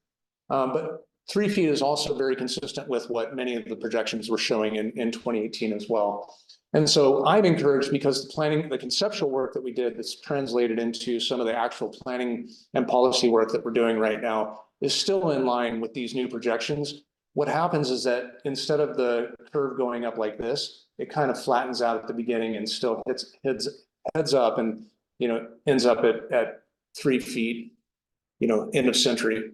But 3 feet is also very consistent with what many of the projections were showing in 2018 as well. And so I'm encouraged because the conceptual work that we did that's translated into some of the actual planning and policy work that we're doing right now is still in line with these new projections. What happens is that instead of the curve going up like this, it kind of flattens out at the beginning and still heads up and, ends up at 3 feet, end of century.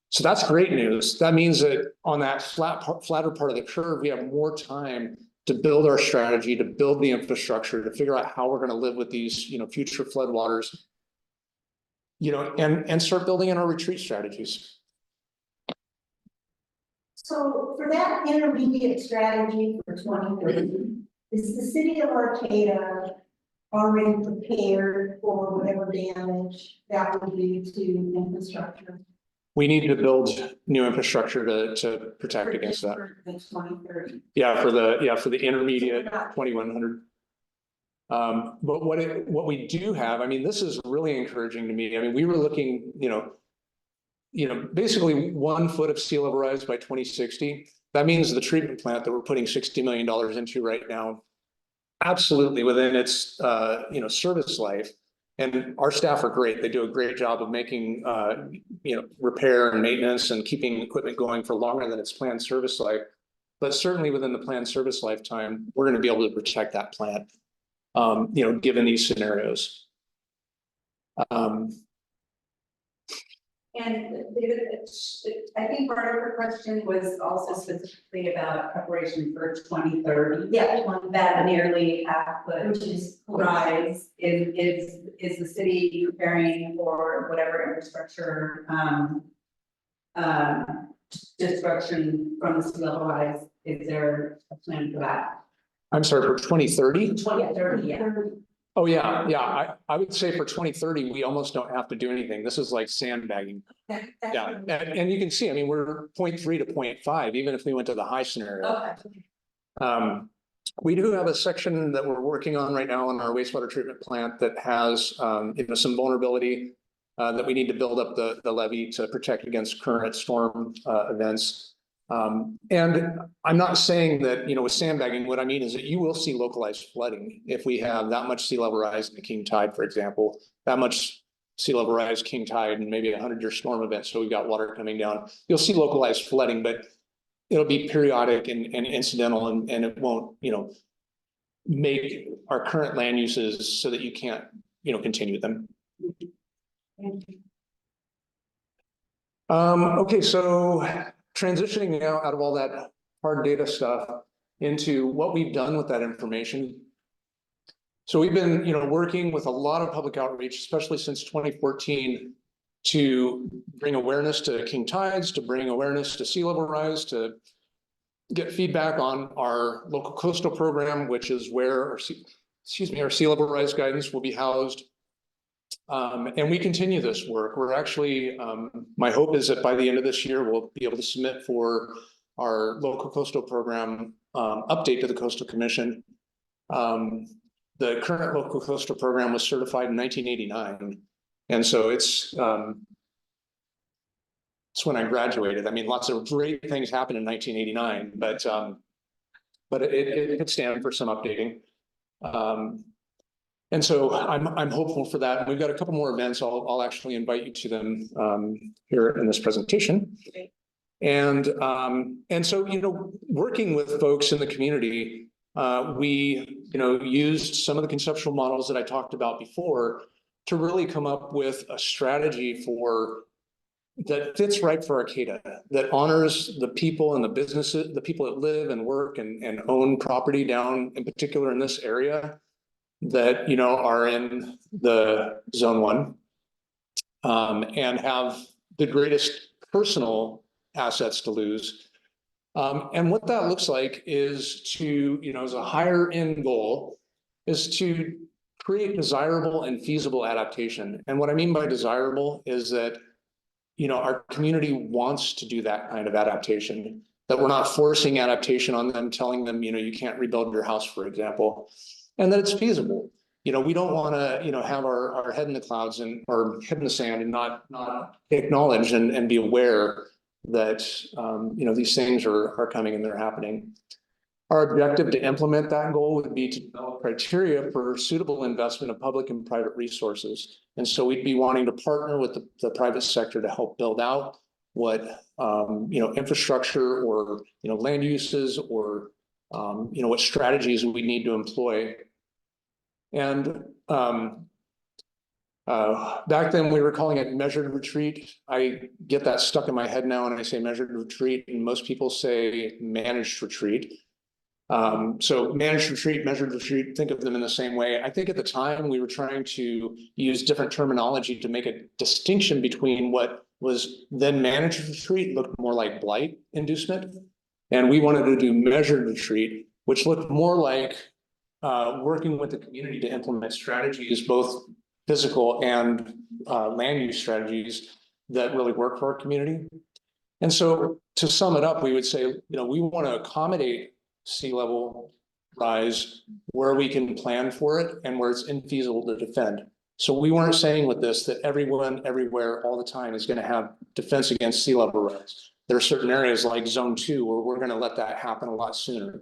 So that's great news. That means that on that flatter part of the curve, we have more time to build our strategy, to build the infrastructure, to figure out how we're going to live with these, future floodwaters, and start building in our retreat strategies. So for that intermediate strategy for 2030, is the city of Arcata already prepared for whatever damage that would do to infrastructure? We need to build new infrastructure to protect against that. For the 2030. Yeah, for the intermediate 2100. But what we do have, I mean, this is really encouraging to me. I mean, we were looking, basically 1 foot of sea level rise by 2060. That means the treatment plant that we're putting $60 million into right now, absolutely within its, service life. And our staff are great. They do a great job of making, repair and maintenance and keeping equipment going for longer than its planned service life. But certainly within the planned service lifetime, we're going to be able to protect that plant, given these scenarios. And David, I think part of her question was also specifically about preparation for 2030. Yeah. That nearly half Which foot is rise is the city preparing for whatever infrastructure destruction from the sea level rise? Is there a plan for that? I'm sorry, for 2030? 2030, yeah. Oh, yeah. I would say for 2030, we almost don't have to do anything. This is like sandbagging. Yeah, and you can see, I mean, we're 0.3 to 0.5, even if we went to the high scenario. Okay. We do have a section that we're working on right now in our wastewater treatment plant that has, some vulnerability that we need to build up the levee to protect against current storm events. And I'm not saying that, with sandbagging, what I mean is that you will see localized flooding if we have that much sea level rise in the king tide, for example, that much sea level rise, king tide, and maybe a 100-year storm event. So we've got water coming down. You'll see localized flooding, but it'll be periodic and incidental, and it won't, make our current land uses so that you can't, continue them. Okay, so transitioning now out of all that hard data stuff into what we've done with that information. So we've been, working with a lot of public outreach, especially since 2014, to bring awareness to king tides, to bring awareness to sea level rise, to get feedback on our local coastal program, which is where our sea level rise guidance will be housed. And we continue this work. We're actually, my hope is that by the end of this year, we'll be able to submit for our local coastal program update to the Coastal Commission. The current local coastal program was certified in 1989. And so it's when I graduated. I mean, lots of great things happened in 1989, but it could stand for some updating. And so I'm hopeful for that. We've got a couple more events. I'll actually invite you to them here in this presentation. And so, working with folks in the community, we, used some of the conceptual models that I talked about before to really come up with a strategy that fits right for Arcata, that honors the people and the businesses, the people that live and work and own property down, in particular in this area, that, are in the zone 1, and have the greatest personal assets to lose. And what that looks like is to, as a higher end goal, is to create desirable and feasible adaptation. And what I mean by desirable is that, our community wants to do that kind of adaptation, that we're not forcing adaptation on them, telling them, you can't rebuild your house, for example, and that it's feasible. We don't want to, have our head in the clouds or head in the sand and not acknowledge and be aware that, these things are coming and they're happening. Our objective to implement that goal would be to develop criteria for suitable investment of public and private resources. And so we'd be wanting to partner with the private sector to help build out what, infrastructure or, land uses or, what strategies we need to employ. And back then we were calling it measured retreat. I get that stuck in my head now and I say measured retreat, and most people say managed retreat. So managed retreat, measured retreat, think of them in the same way. I think at the time we were trying to use different terminology to make a distinction between what was then managed retreat looked more like blight inducement. And we wanted to do measured retreat, which looked more like working with the community to implement strategies, both physical and land use strategies that really work for our community. And so to sum it up, we would say, we want to accommodate sea level rise where we can plan for it and where it's infeasible to defend. So we weren't saying with this that everyone, everywhere, all the time is going to have defense against sea level rise. There are certain areas like zone 2 where we're going to let that happen a lot sooner.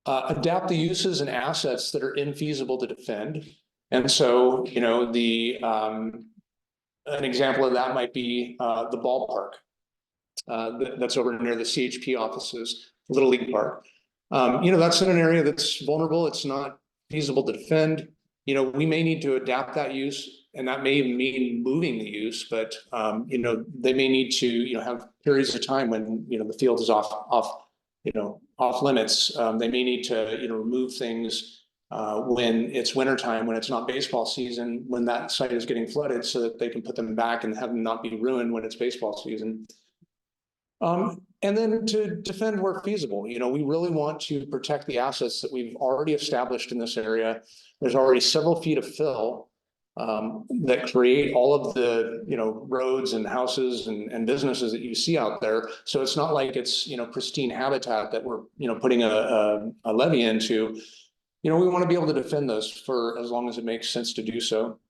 Adapt the uses and assets that are infeasible to defend. And so, an example of that might be the ballpark. That's over near the CHP offices, Little League Park. That's in an area that's vulnerable. It's not feasible to defend. We may need to adapt that use, and that may even mean moving the use, but they may need to, have periods of time when, the field is off limits. They may need to, remove things when it's wintertime, when it's not baseball season, when that site is getting flooded, so that they can put them back and have them not be ruined when it's baseball season. And then to defend where feasible, we really want to protect the assets that we've already established in this area. There's already several feet of fill that create all of the, roads and houses and businesses that you see out there. So it's not like it's, pristine habitat that we're, putting a levee into. We want to be able to defend those for as long as it makes sense to do so.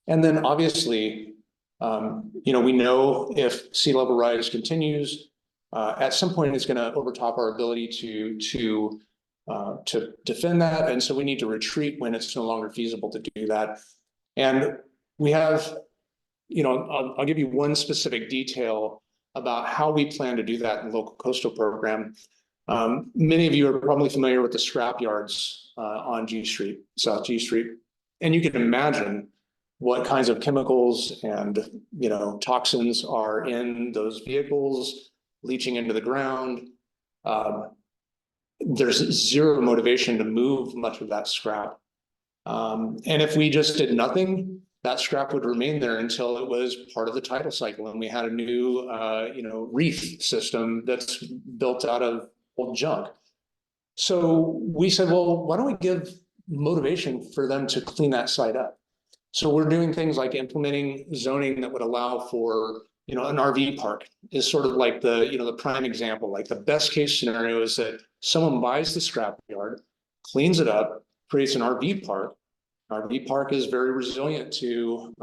And then obviously, we know if sea level rise continues, at some point it's going to overtop our ability to defend that, and so we need to retreat when it's no longer feasible to do that. And we have, I'll give you one specific detail about how we plan to do that in the local coastal program. Many of you are probably familiar with the scrap yards on G Street, South G Street, and you can imagine what kinds of chemicals and toxins are in those vehicles leaching into the ground. There's zero motivation to move much of that scrap. And if we just did nothing, that scrap would remain there until it was part of the tidal cycle and we had a new reef system that's built out of old junk. So we said, well, why don't we give motivation for them to clean that site up? So we're doing things like implementing zoning that would allow for, an RV park is sort of like the prime example. Like the best case scenario is that someone buys the scrap yard, cleans it up, creates an RV park. RV park is very resilient to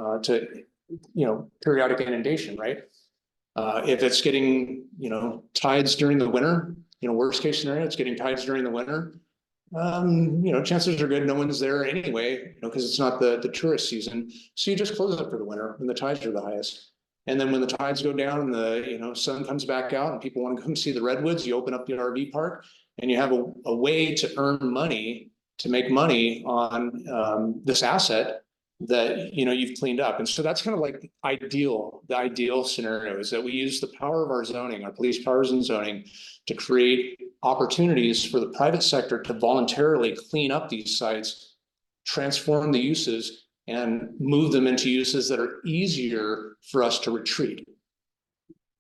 periodic inundation, right? If it's getting, tides during the winter, worst case scenario, it's getting tides during the winter. Chances are good no one's there anyway, because it's not the tourist season. So you just close it for the winter when the tides are the highest. And then when the tides go down and the sun comes back out and people want to come see the redwoods, you open up the RV park and you have a way to earn money, to make money on this asset that you've cleaned up. And so that's kind of like the ideal scenario is that we use the power of our zoning, our police powers and zoning, to create opportunities for the private sector to voluntarily clean up these sites, transform the uses, and move them into uses that are easier for us to retreat.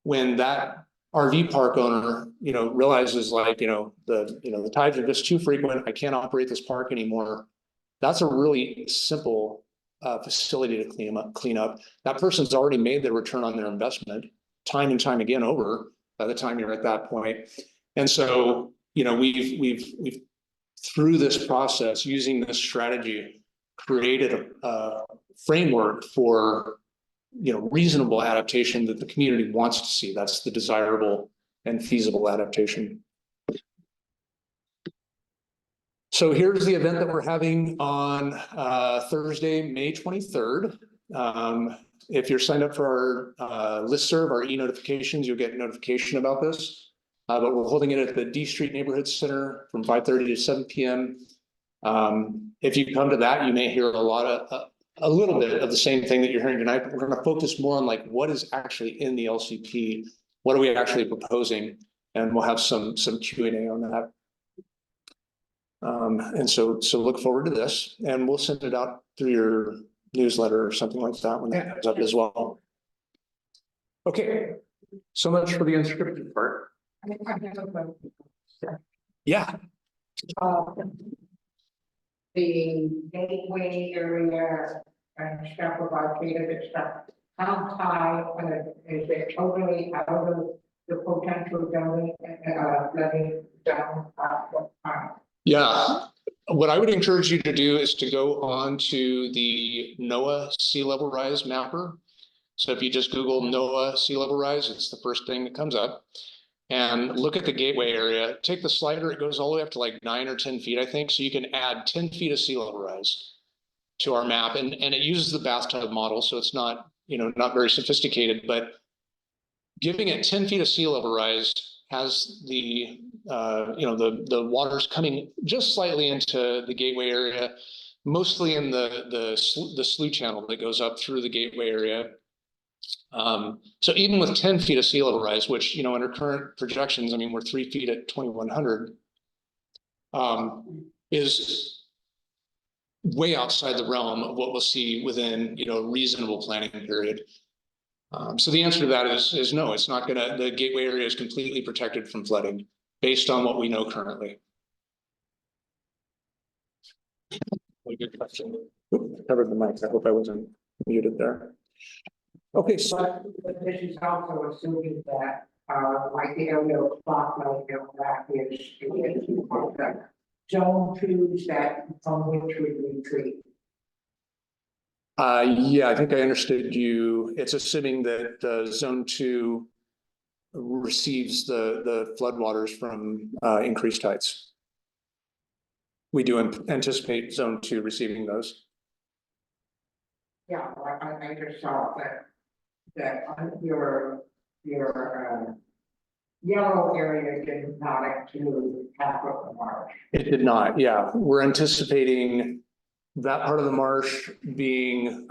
When that RV park owner, realizes like, the tides are just too frequent, I can't operate this park anymore. That's a really simple facility to clean up. That person's already made their return on their investment time and time again over by the time you're at that point. And so, we've through this process, using this strategy, created a framework for reasonable adaptation that the community wants to see. That's the desirable and feasible adaptation. So here's the event that we're having on Thursday, May 23rd. If you're signed up for our listserv, our e-notifications, you'll get a notification about this. But we're holding it at the D Street Neighborhood Center from 5:30 to 7 p.m. If you come to that, you may hear a little bit of the same thing that you're hearing tonight, but we're going to focus more on like what is actually in the LCP, what are we actually proposing, and we'll have some Q&A on that. And so look forward to this, and we'll send it out through your newsletter or something like that when that comes up as well. Okay, so much for the unscripted part. Yeah, The gateway area and stuff of Arcata and stuff, how high, is it totally out of the potential zoning, flooding down, what kind? yeah. What I would encourage you to do is to go on to the NOAA sea level rise mapper. So if you just Google NOAA sea level rise, it's the first thing that comes up. And look at the gateway area, take the slider, it goes all the way up to like 9 or 10 feet, I think. So you can add 10 feet of sea level rise to our map, and it uses the bathtub model. So it's not, not very sophisticated, but giving it 10 feet of sea level rise has the, the water's coming just slightly into the gateway area, mostly in the slough channel that goes up through the gateway area. So even with 10 feet of sea level rise, which, under current projections, I mean, we're 3 feet at 2100, is way outside the realm of what we'll see within, a reasonable planning period. So the answer to that is no, it's not gonna, the gateway area is completely protected from flooding based on what we know currently. Good question. Oop, covered the mic. I hope I wasn't muted there. Okay, so But this is also assuming that, like the aerial spotlight, that is zone twos that from which we retreat. yeah, I think I understood you. It's assuming that zone 2 receives the floodwaters from increased heights. We do anticipate zone 2 receiving those. Yeah, like I just saw that on your yellow area did not include half of the Marsh. It did not. Yeah, we're anticipating that part of the marsh being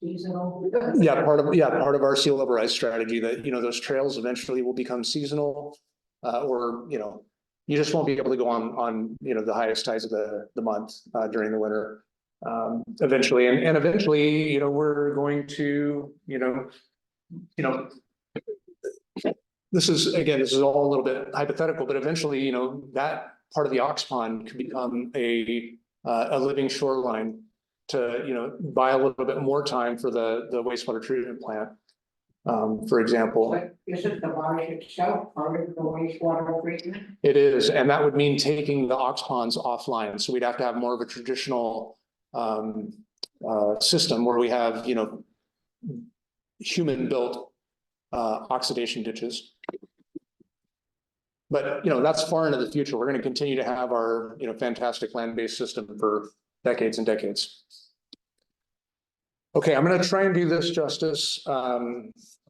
Seasonal. part of our sea level rise strategy, that those trails eventually will become seasonal, or you just won't be able to go on the highest tides of the month during the winter. Eventually, and eventually, we're going to, this is all a little bit hypothetical, but eventually, that part of the ox pond could become a living shoreline to, buy a little bit more time for the wastewater treatment plant, for example. But isn't the Marsh itself part of the wastewater treatment? It is, and that would mean taking the ox ponds offline. So we'd have to have more of a traditional system where we have, human-built oxidation ditches. But, that's far into the future. We're going to continue to have our, fantastic land-based system for decades and decades. Okay, I'm going to try and do this justice.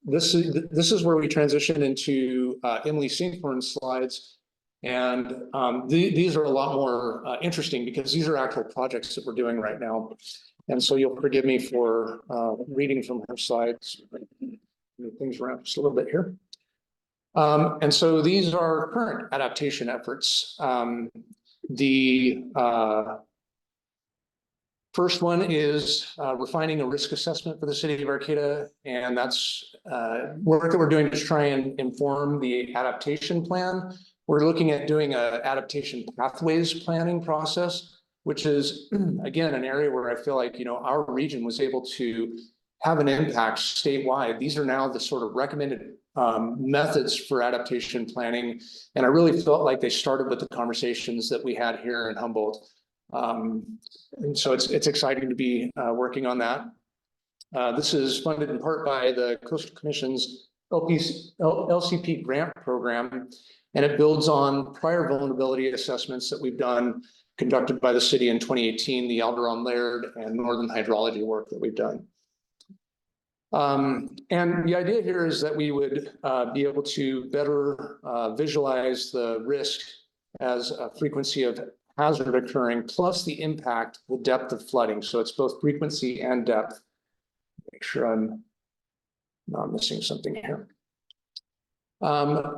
This is where we transition into Emily Sinkhorn's slides. And these are a lot more interesting because these are actual projects that we're doing right now. And so you'll forgive me for reading from her slides. Move things around just a little bit here. And so these are current adaptation efforts. The first one is refining a risk assessment for the city of Arcata, and that's work that we're doing to try and inform the adaptation plan. We're looking at doing a adaptation pathways planning process, which is, again, an area where I feel like, our region was able to have an impact statewide. These are now the sort of recommended methods for adaptation planning. And I really felt like they started with the conversations that we had here in Humboldt. And so it's exciting to be working on that. This is funded in part by the Coastal Commission's LCP grant program, and it builds on prior vulnerability assessments that we've done, conducted by the city in 2018, the Alderon Laird and Northern hydrology work that we've done. And the idea here is that we would be able to better visualize the risk as a frequency of hazard occurring, plus the impact, the depth of flooding. So it's both frequency and depth. Make sure I'm not missing something here.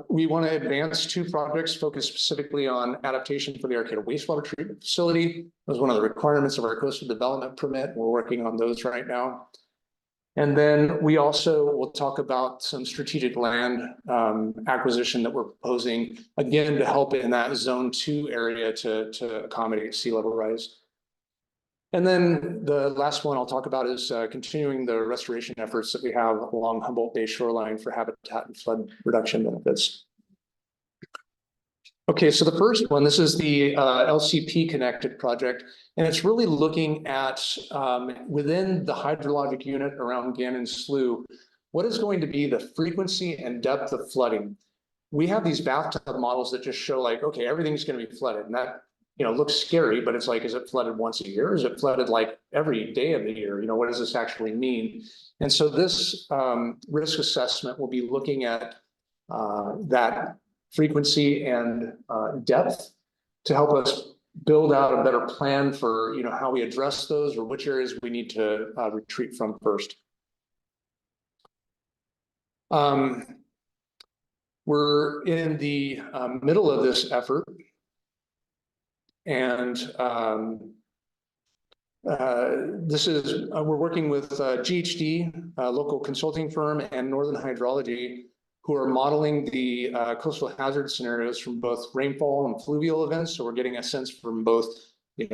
We want to advance 2 projects focused specifically on adaptation for the Arcata wastewater treatment facility. That was one of the requirements of our coastal development permit. We're working on those right now. And then we also will talk about some strategic land acquisition that we're proposing, again, to help in that zone 2 area to accommodate sea level rise. And then the last one I'll talk about is continuing the restoration efforts that we have along Humboldt Bay shoreline for habitat and flood reduction benefits. Okay, so the first one, this is the LCP connected project, and it's really looking at within the hydrologic unit around Gannon Slough, what is going to be the frequency and depth of flooding. We have these bathtub models that just show like, okay, everything's going to be flooded, and that looks scary, but it's like, is it flooded once a year? Is it flooded like every day of the year? What does this actually mean? And so this risk assessment will be looking at that frequency and depth to help us build out a better plan for how we address those or which areas we need to retreat from first. We're in the middle of this effort, and this is we're working with GHD, local consulting firm, and Northern Hydrology, who are modeling the coastal hazard scenarios from both rainfall and fluvial events. So we're getting a sense from both,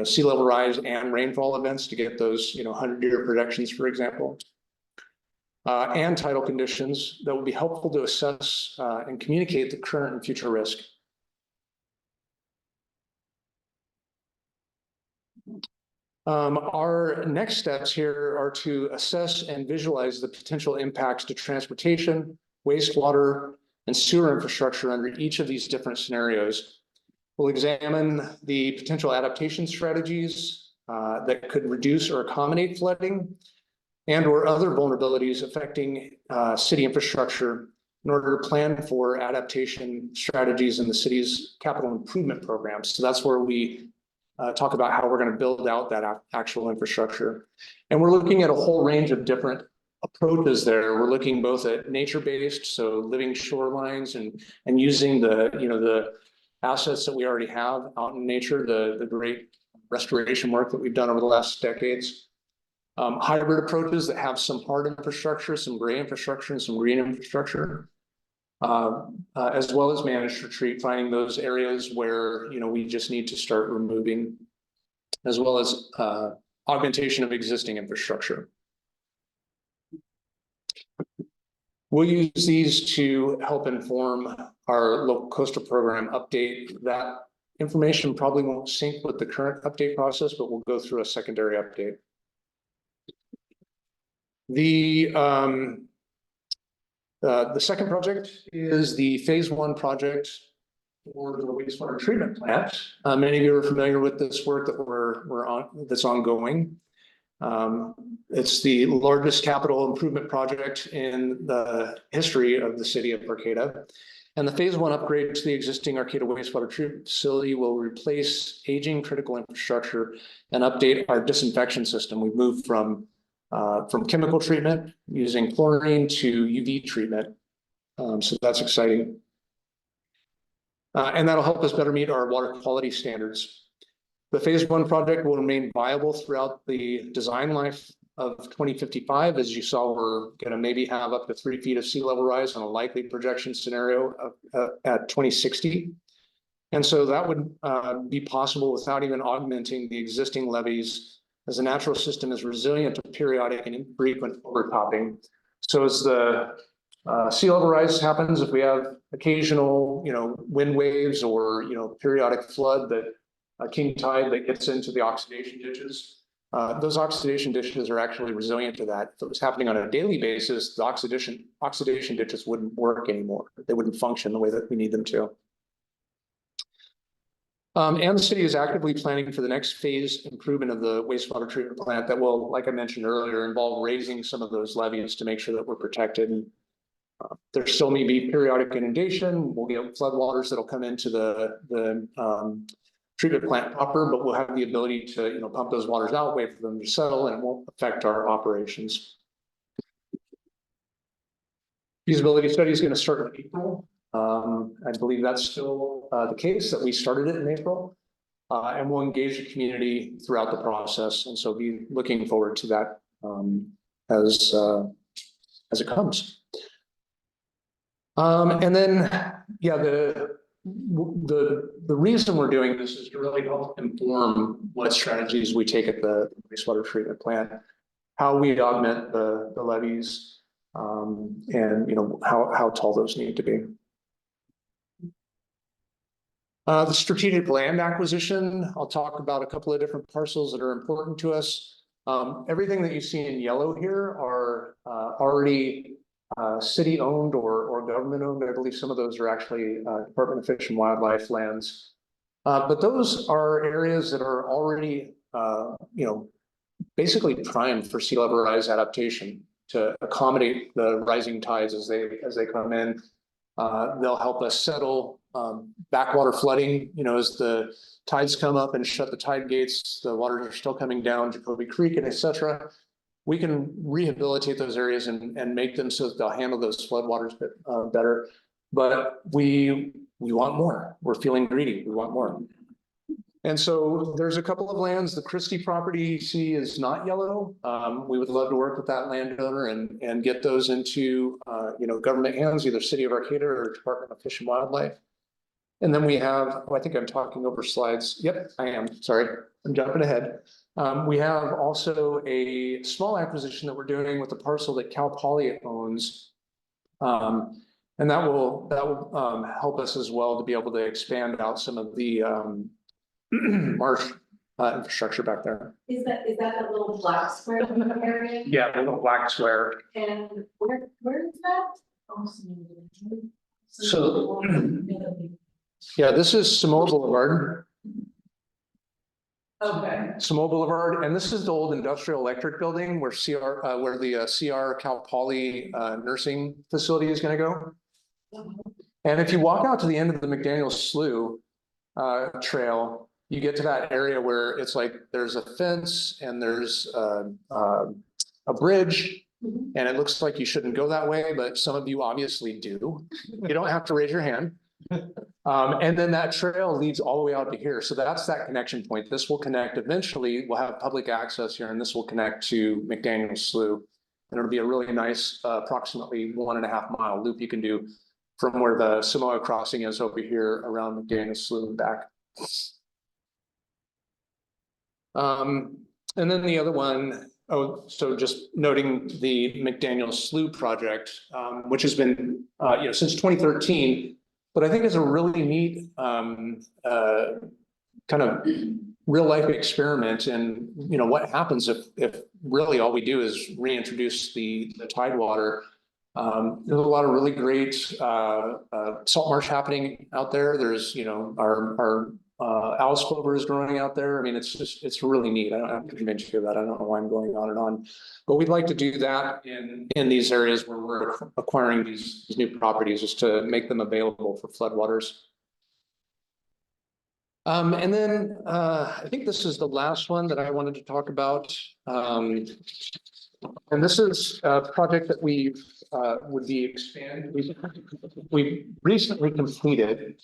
sea level rise and rainfall events to get those, 100-year projections, for example, and tidal conditions that will be helpful to assess and communicate the current and future risk. Our next steps here are to assess and visualize the potential impacts to transportation, wastewater, and sewer infrastructure under each of these different scenarios. We'll examine the potential adaptation strategies that could reduce or accommodate flooding and or other vulnerabilities affecting city infrastructure in order to plan for adaptation strategies in the city's capital improvement programs. So that's where we talk about how we're going to build out that actual infrastructure. And we're looking at a whole range of different approaches there. We're looking both at nature-based, so living shorelines and using the assets that we already have out in nature, the great restoration work that we've done over the last decades. Hybrid approaches that have some hard infrastructure, some gray infrastructure, and some green infrastructure, as well as managed retreat, finding those areas where we just need to start removing, as well as augmentation of existing infrastructure. We'll use these to help inform our local coastal program update. That information probably won't sync with the current update process, but we'll go through a secondary update. The second project is the phase 1 project for the wastewater treatment plant. Many of you are familiar with this work that we're on, that's ongoing. It's the largest capital improvement project in the history of the city of Arcata. And the phase 1 upgrade to the existing Arcata wastewater treatment facility will replace aging critical infrastructure and update our disinfection system. We've moved from chemical treatment using chlorine to UV treatment. So that's exciting. And that'll help us better meet our water quality standards. The phase 1 project will remain viable throughout the design life of 2055. As you saw, we're going to maybe have up to 3 feet of sea level rise on a likely projection scenario at 2060. And so that would be possible without even augmenting the existing levees, as the natural system is resilient to periodic and infrequent overtopping. So as the sea level rise happens, if we have occasional, wind waves or, periodic flood, that king tide that gets into the oxidation ditches, those oxidation ditches are actually resilient to that. If it was happening on a daily basis, the oxidation ditches wouldn't work anymore. They wouldn't function the way that we need them to. And the city is actively planning for the next phase improvement of the wastewater treatment plant that will, like I mentioned earlier, involve raising some of those levees to make sure that we're protected. There still may be periodic inundation. We'll get floodwaters that'll come into the treatment plant proper, but we'll have the ability to pump those waters out, wait for them to settle, and it won't affect our operations. Feasibility study is going to start in April. I believe that's still the case, that we started it in April, and we'll engage the community throughout the process. And so be looking forward to that as it comes. And then, yeah, the reason we're doing this is to really help inform what strategies we take at the wastewater treatment plant, how we augment the levees, and how tall those need to be. The strategic land acquisition, I'll talk about a couple of different parcels that are important to us. Everything that you see in yellow here are already city-owned or government-owned. I believe some of those are actually Department of Fish and Wildlife lands. But those are areas that are already, basically primed for sea level rise adaptation to accommodate the rising tides as they come in. They'll help us settle backwater flooding. As the tides come up and shut the tide gates, the waters are still coming down Jacoby Creek and etc. We can rehabilitate those areas and make them so that they'll handle those floodwaters better. But we want more. We're feeling greedy. We want more. And so there's a couple of lands. The Christie property you see is not yellow. We would love to work with that landowner and get those into government hands, either City of Arcata or Department of Fish and Wildlife. And then we have, I think I'm talking over slides. Yep, I am. Sorry, I'm jumping ahead. We have also a small acquisition that we're doing with the parcel that Cal Poly owns. And that will help us as well to be able to expand out some of the Marsh infrastructure back there. Is that the little black square area? Yeah, the little black square. And where is that? So, yeah, this is Samoa Boulevard. Okay. Samoa Boulevard, and this is the old industrial electric building where the CR Cal Poly nursing facility is going to go. And if you walk out to the end of the McDaniel Slough trail, you get to that area where it's like there's a fence and there's a bridge, and it looks like you shouldn't go that way, but some of you obviously do. You don't have to raise your hand. And then that trail leads all the way out to here. So that's that connection point. This will connect eventually. We'll have public access here, and this will connect to McDaniel Slough. And it'll be a really nice, approximately 1.5 mile loop you can do from where the Samoa crossing is over here around McDaniel Slough and back. And then the other one, so just noting the McDaniel Slough project, which has been, since 2013, but I think it's a really neat kind of real life experiment. And what happens if really all we do is reintroduce the tide water. There's a lot of really great salt marsh happening out there. There's our Alice clover is growing out there. I mean, it's really neat. I don't have to convince you of that. I don't know why I'm going on and on, but we'd like to do that in these areas where we're acquiring these new properties, is to make them available for floodwaters. And then I think this is the last one that I wanted to talk about. And this is a project that we would be expanded. We recently completed.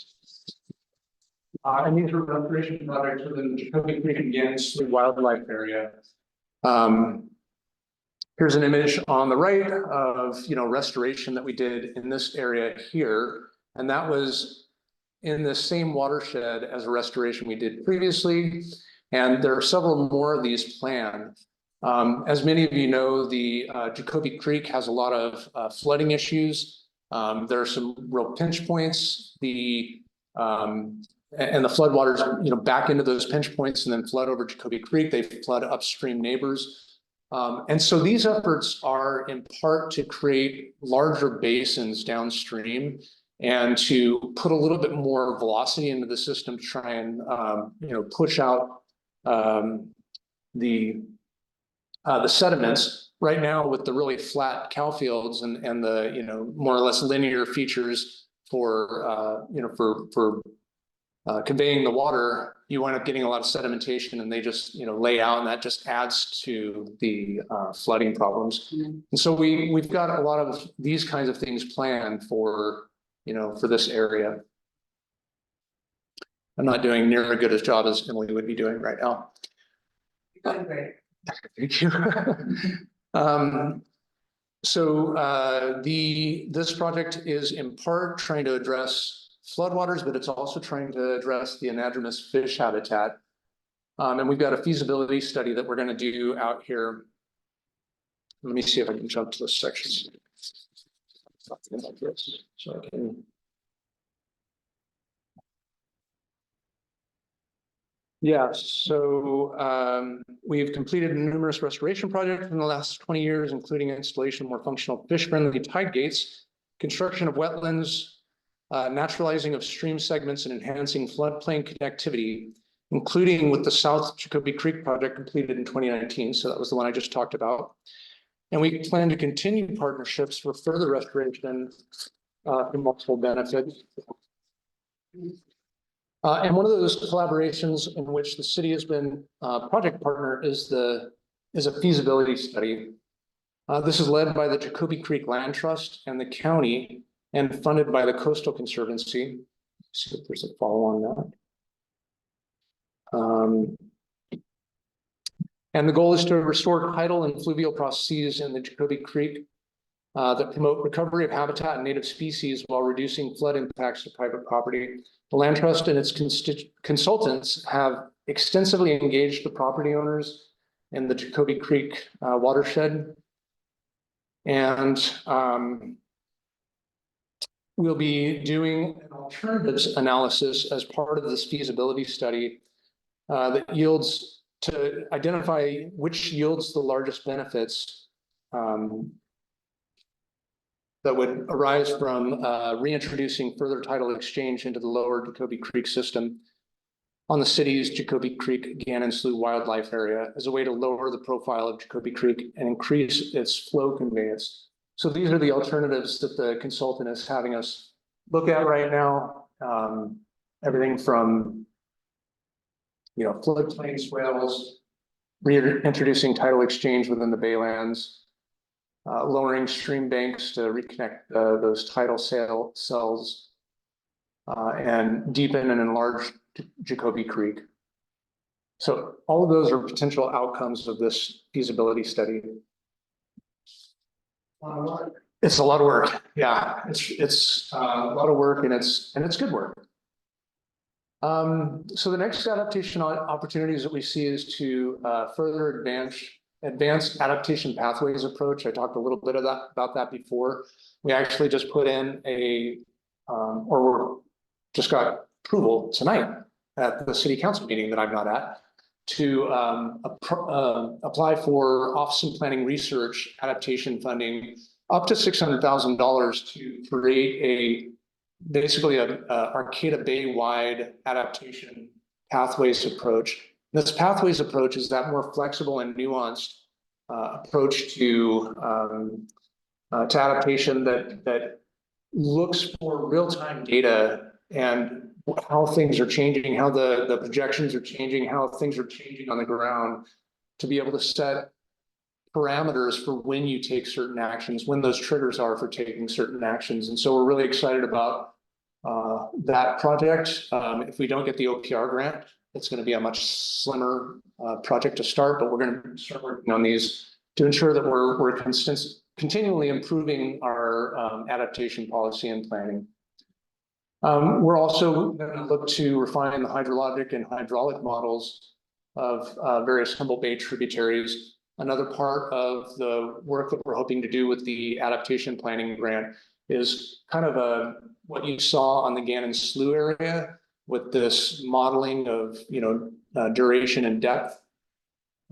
And these are restoration projects within Jacoby Creek and Gans wildlife area. Here's an image on the right of restoration that we did in this area here, and that was in the same watershed as a restoration we did previously. And there are several more of these planned. As many of you know, the Jacoby Creek has a lot of flooding issues. There are some real pinch points. And the floodwaters, back into those pinch points and then flood over Jacoby Creek. They flood upstream neighbors. And so these efforts are in part to create larger basins downstream and to put a little bit more velocity into the system to try and, push out the sediments. Right now with the really flat cow fields and the, more or less linear features for conveying the water, you wind up getting a lot of sedimentation, and they just lay out, and that just adds to the flooding problems. And so we've got a lot of these kinds of things planned for for this area. I'm not doing near as good a job as Emily would be doing right now. You're doing great. Thank you. This project is in part trying to address floodwaters, but it's also trying to address the anadromous fish habitat. And we've got a feasibility study that we're going to do out here. Let me see if I can jump to this section. Something like this, so I can. Yeah, so we've completed numerous restoration projects in the last 20 years, including installation of more functional fish-friendly tide gates, construction of wetlands, naturalizing of stream segments, and enhancing floodplain connectivity, including with the South Jacoby Creek project completed in 2019. So that was the one I just talked about. And we plan to continue partnerships for further restoration for multiple benefits. And one of those collaborations in which the city has been a project partner is a feasibility study. This is led by the Jacoby Creek Land Trust and the county and funded by the Coastal Conservancy. Let's see if there's a follow on that. And the goal is to restore tidal and fluvial processes in the Jacoby Creek that promote recovery of habitat and native species while reducing flood impacts to private property. The Land Trust and its consultants have extensively engaged the property owners in the Jacoby Creek watershed. And we'll be doing an alternatives analysis as part of this feasibility study that yields to identify which yields the largest benefits that would arise from reintroducing further tidal exchange into the lower Jacoby Creek system on the city's Jacoby Creek Gannon Slough wildlife area as a way to lower the profile of Jacoby Creek and increase its flow conveyance. So these are the alternatives that the consultant is having us look at right now. Everything from, floodplain swales, reintroducing tidal exchange within the baylands, lowering stream banks to reconnect those tidal cells, and deepen and enlarge Jacoby Creek. So all of those are potential outcomes of this feasibility study. It's a lot of work. Yeah, it's a lot of work, and it's good work. So the next adaptation opportunities that we see is to further advanced adaptation pathways approach. I talked a little bit about that before. We actually just put in just got approval tonight at the city council meeting that I'm not at to apply for Office of Planning Research adaptation funding up to $600,000 to create basically a Arcata Bay-wide adaptation pathways approach. This pathways approach is that more flexible and nuanced approach to adaptation that looks for real-time data and how things are changing, how the projections are changing, how things are changing on the ground, to be able to set parameters for when you take certain actions, when those triggers are for taking certain actions. And so we're really excited about that project. If we don't get the OPR grant, it's going to be a much slimmer project to start, but we're going to start working on these to ensure that we're continually improving our adaptation policy and planning. We're also going to look to refine the hydrologic and hydraulic models of various Humboldt Bay tributaries. Another part of the work that we're hoping to do with the adaptation planning grant is kind of what you saw on the Gannon Slough area with this modeling of duration and depth,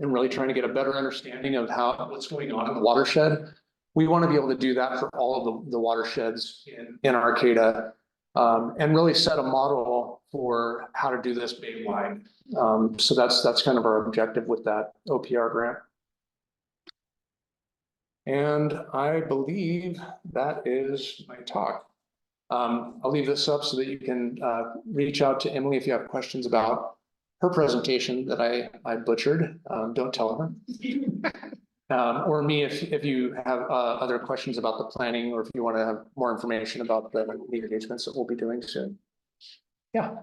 and really trying to get a better understanding of what's going on in the watershed. We want to be able to do that for all of the watersheds in Arcata, and really set a model for how to do this bay-wide. So that's kind of our objective with that OPR grant. And I believe that is my talk. I'll leave this up so that you can reach out to Emily if you have questions about her presentation that I butchered. Don't tell her. Or me if you have other questions about the planning, or if you want to have more information about the engagements that we'll be doing soon. Yeah.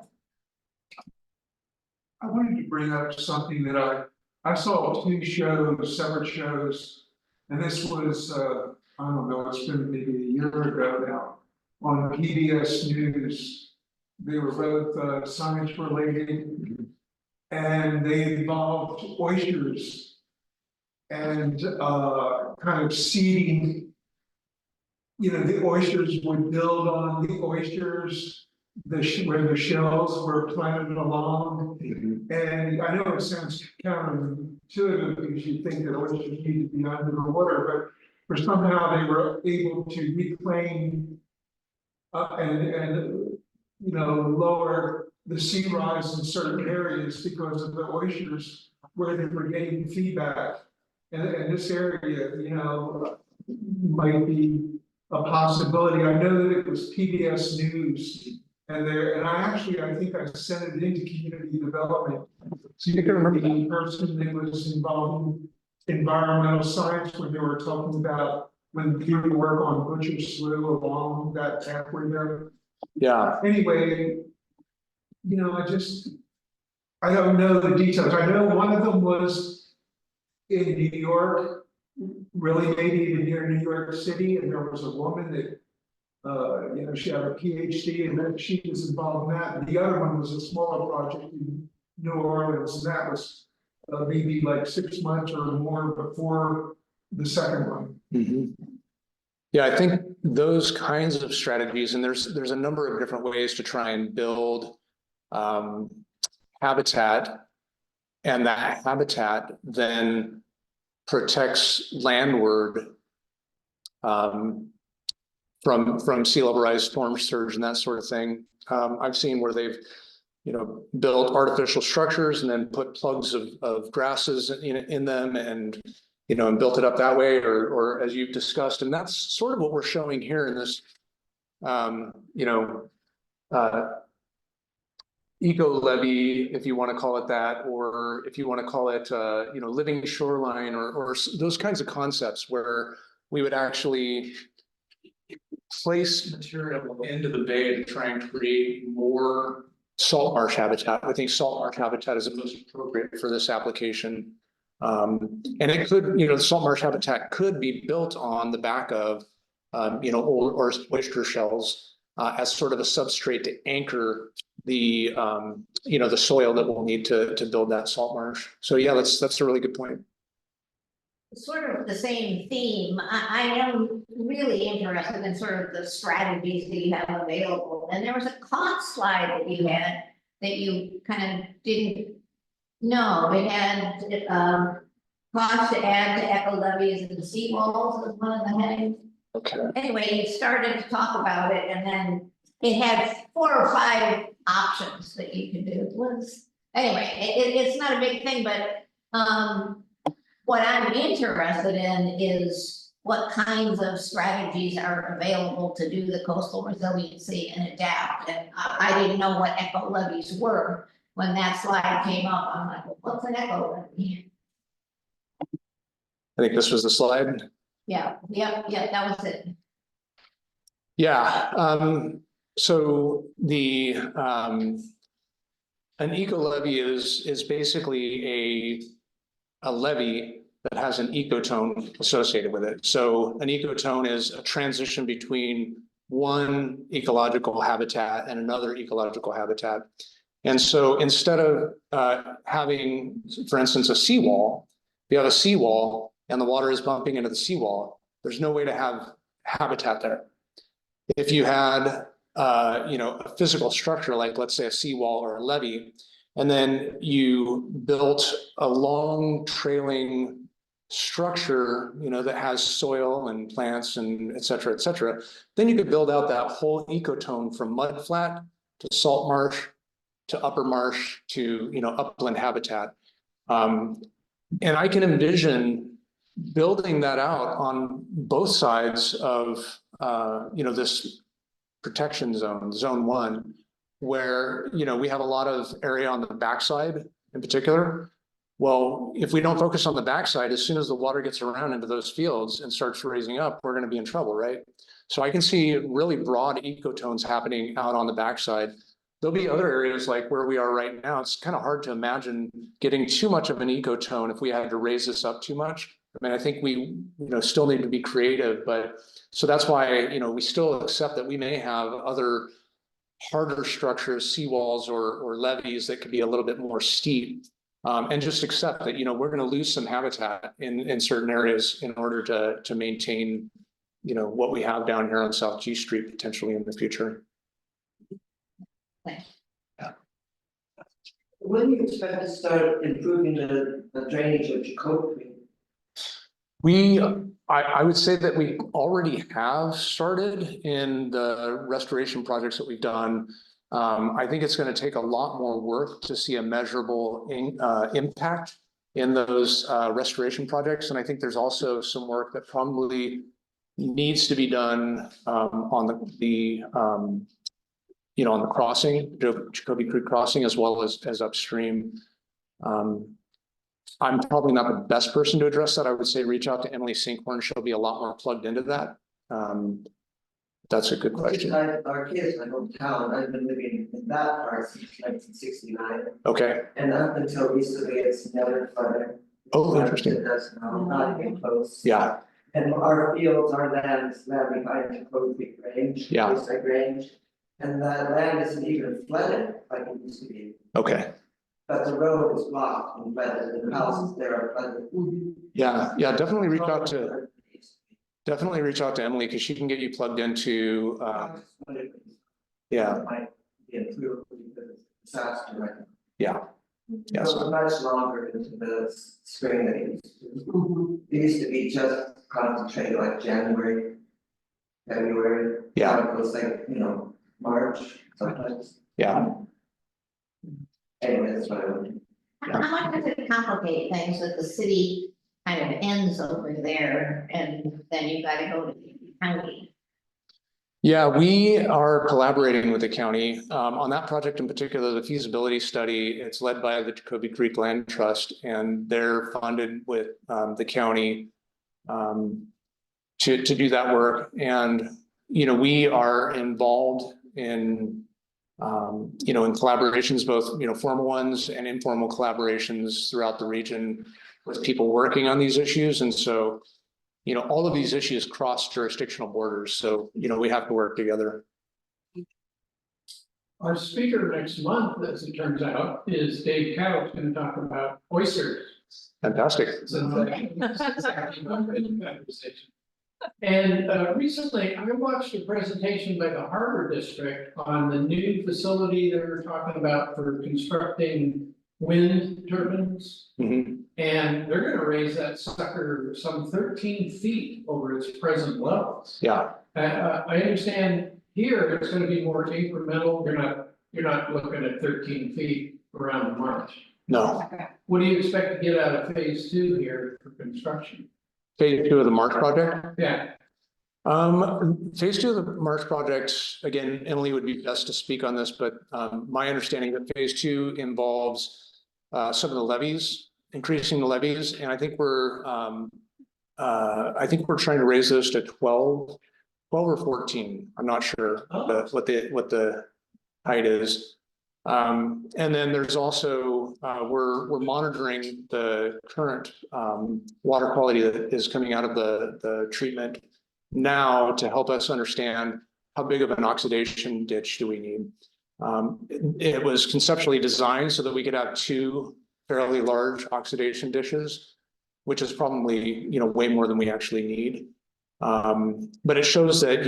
I wanted to bring up something that I saw two shows, separate shows And this was, I don't know, it's been maybe a year ago now, on PBS News. They were both science related, and they involved oysters and kind of seeding. You know, the oysters would build on the oysters, where the shells were planted along. And I know it sounds counterintuitive because you think that oysters need to be under the water, but for somehow they were able to reclaim and you know, lower the sea rise in certain areas because of the oysters where they were getting feedback. And this area, you know, might be a possibility. I know that it was PBS News. And I think I sent it into community development. So you can remember the person that was involved in environmental science when they were talking about when they were work on Butcher Slough along that pathway there. Yeah. Anyway, you know, I don't know the details. I know one of them was in New York, really maybe even near New York City, and there was a woman that you know, she had a PhD and then she was involved in that. And the other one was a smaller project in New Orleans, and that was maybe like 6 months or more before the second one. Yeah, I think those kinds of strategies, and there's a number of different ways to try and build habitat, and that habitat then protects landward from sea level rise, storm surge, and that sort of thing. I've seen where they've, you know, built artificial structures and then put plugs of grasses in them, and you know, and built it up that way, or as you've discussed, and that's sort of what we're showing here in this, you know, eco levee, if you want to call it that, or if you want to call it, you know, living shoreline, or those kinds of concepts where we would actually place material into the bay to try and create more salt marsh habitat. I think salt marsh habitat is the most appropriate for this application. And it could, you know, the salt marsh habitat could be built on the back of, you know, old or oyster shells as sort of a substrate to anchor the, you know, the soil that we'll need to build that salt marsh. So yeah, that's a really good point. Sort of the same theme. I am really interested in sort of the strategies that you have available. And there was a cost slide that you had that you kind of didn't know. It had cost to add to eco levees and seawalls as one of the headings. Okay. Anyway, you started to talk about it, and then it had 4 or 5 options that you could do. It was anyway. It's not a big thing, but what I'm interested in is what kinds of strategies are available to do the coastal resiliency and adapt. And I didn't know what eco levees were when that slide came up. I'm like, well, what's an eco levee? I think this was the slide. Yeah, that was it. Yeah. So the an eco levee is basically a levee that has an ecotone associated with it. So an ecotone is a transition between one ecological habitat and another ecological habitat. And so instead of having, for instance, a seawall, if you have a seawall and the water is bumping into the seawall, there's no way to have habitat there. If you had, you know, a physical structure like, let's say, a seawall or a levee, and then you built a long trailing structure, you know, that has soil and plants and et cetera, then you could build out that whole ecotone from mudflat to salt marsh to upper marsh to, you know, upland habitat. And I can envision building that out on both sides of, you know, this protection zone, zone 1, where, you know, we have a lot of area on the backside in particular. Well, if we don't focus on the backside, as soon as the water gets around into those fields and starts raising up, we're going to be in trouble, right? So I can see really broad ecotones happening out on the backside. There'll be other areas like where we are right now. It's kind of hard to imagine getting too much of an ecotone if we had to raise this up too much. I mean, I think we, still need to be creative, but, so that's why, we still accept that we may have other harder structures, seawalls or levees that could be a little bit more steep. And just accept that, we're gonna lose some habitat in certain areas in order to maintain, what we have down here on South G Street potentially in the future. When do you expect to start improving the drainage of Jacoby? I would say that we already have started in the restoration projects that we've done. I think it's gonna take a lot more work to see a measurable impact in those restoration projects. And I think there's also some work that probably needs to be done on on the crossing, Jacoby Creek crossing, as well as upstream. I'm probably not the best person to address that. I would say reach out to Emily Sinkhorn. She'll be a lot more plugged into that. That's a good question. Arcata is my hometown. I've been living in that part since 1969. Okay. And up until recently, it's never flooded. Oh, interesting. It does now, not even close. Yeah. And our fields, our land is land behind Jacoby Range. Yeah. Like Range. And that land isn't even flooded like it used to be. Okay. But the road is blocked and flooded, and the houses there are flooded. Yeah. Definitely reach out to Emily, because she can get you plugged into. Yeah. Might be improved because it's disaster right now. Yeah. Yes. So much longer into the spring than it used to. It used to be just concentrated like January, February. Yeah. Now it goes like, March sometimes. Yeah. Anyway, that's what I would. How much does it complicate things that the city kind of ends over there and then you gotta go to the county? Yeah, we are collaborating with the county on that project in particular, the feasibility study. It's led by the Jacoby Creek Land Trust, and they're funded with the county to do that work. And we are involved in in collaborations, both formal ones and informal collaborations throughout the region with people working on these issues. And so all of these issues cross jurisdictional borders. So, we have to work together. Our speaker next month, as it turns out, is Dave Couch, going to talk about oysters. Fantastic. And recently, I watched a presentation by the Harbor District on the new facility they were talking about for constructing wind turbines. Mhm. And they're gonna raise that sucker some 13 feet over its present levels. Yeah. I understand here, it's gonna be more incremental. You're not looking at 13 feet around the marsh. No. What do you expect to get out of phase 2 here for construction? Phase 2 of the Marsh project. Yeah, Phase 2 of the Marsh project, again, Emily would be best to speak on this, but my understanding that phase 2 involves some of the levies, increasing the levies, and I think we're trying to raise those to 12 or 14. I'm not sure what the height is. And then there's also we're monitoring the current water quality that is coming out of the treatment now to help us understand how big of an oxidation ditch do we need. It was conceptually designed so that we could have 2 fairly large oxidation dishes, which is probably way more than we actually need. But it shows that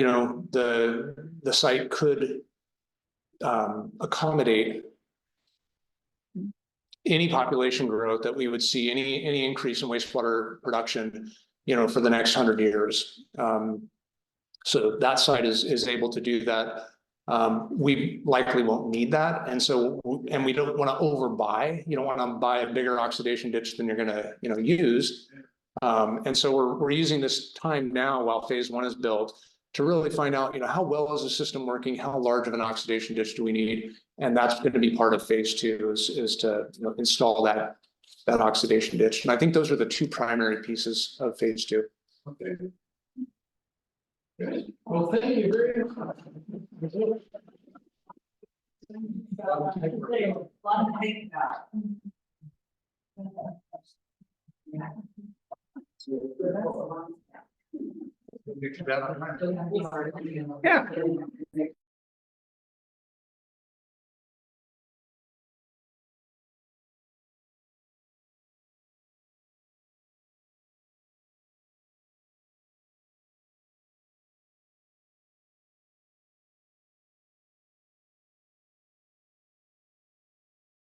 the site could accommodate any population growth that we would see, any increase in wastewater production, for the next 100 years. So that site is able to do that. We likely won't need that. And we don't want to overbuy. You don't want to buy a bigger oxidation ditch than you're going to, use. And so we're using this time now while phase 1 is built to really find out, how well is the system working? How large of an oxidation ditch do we need? And that's going to be part of phase 2 is to install that oxidation ditch. And I think those are the 2 primary pieces of phase 2. okay. Good. Well, thank you very much. Yeah.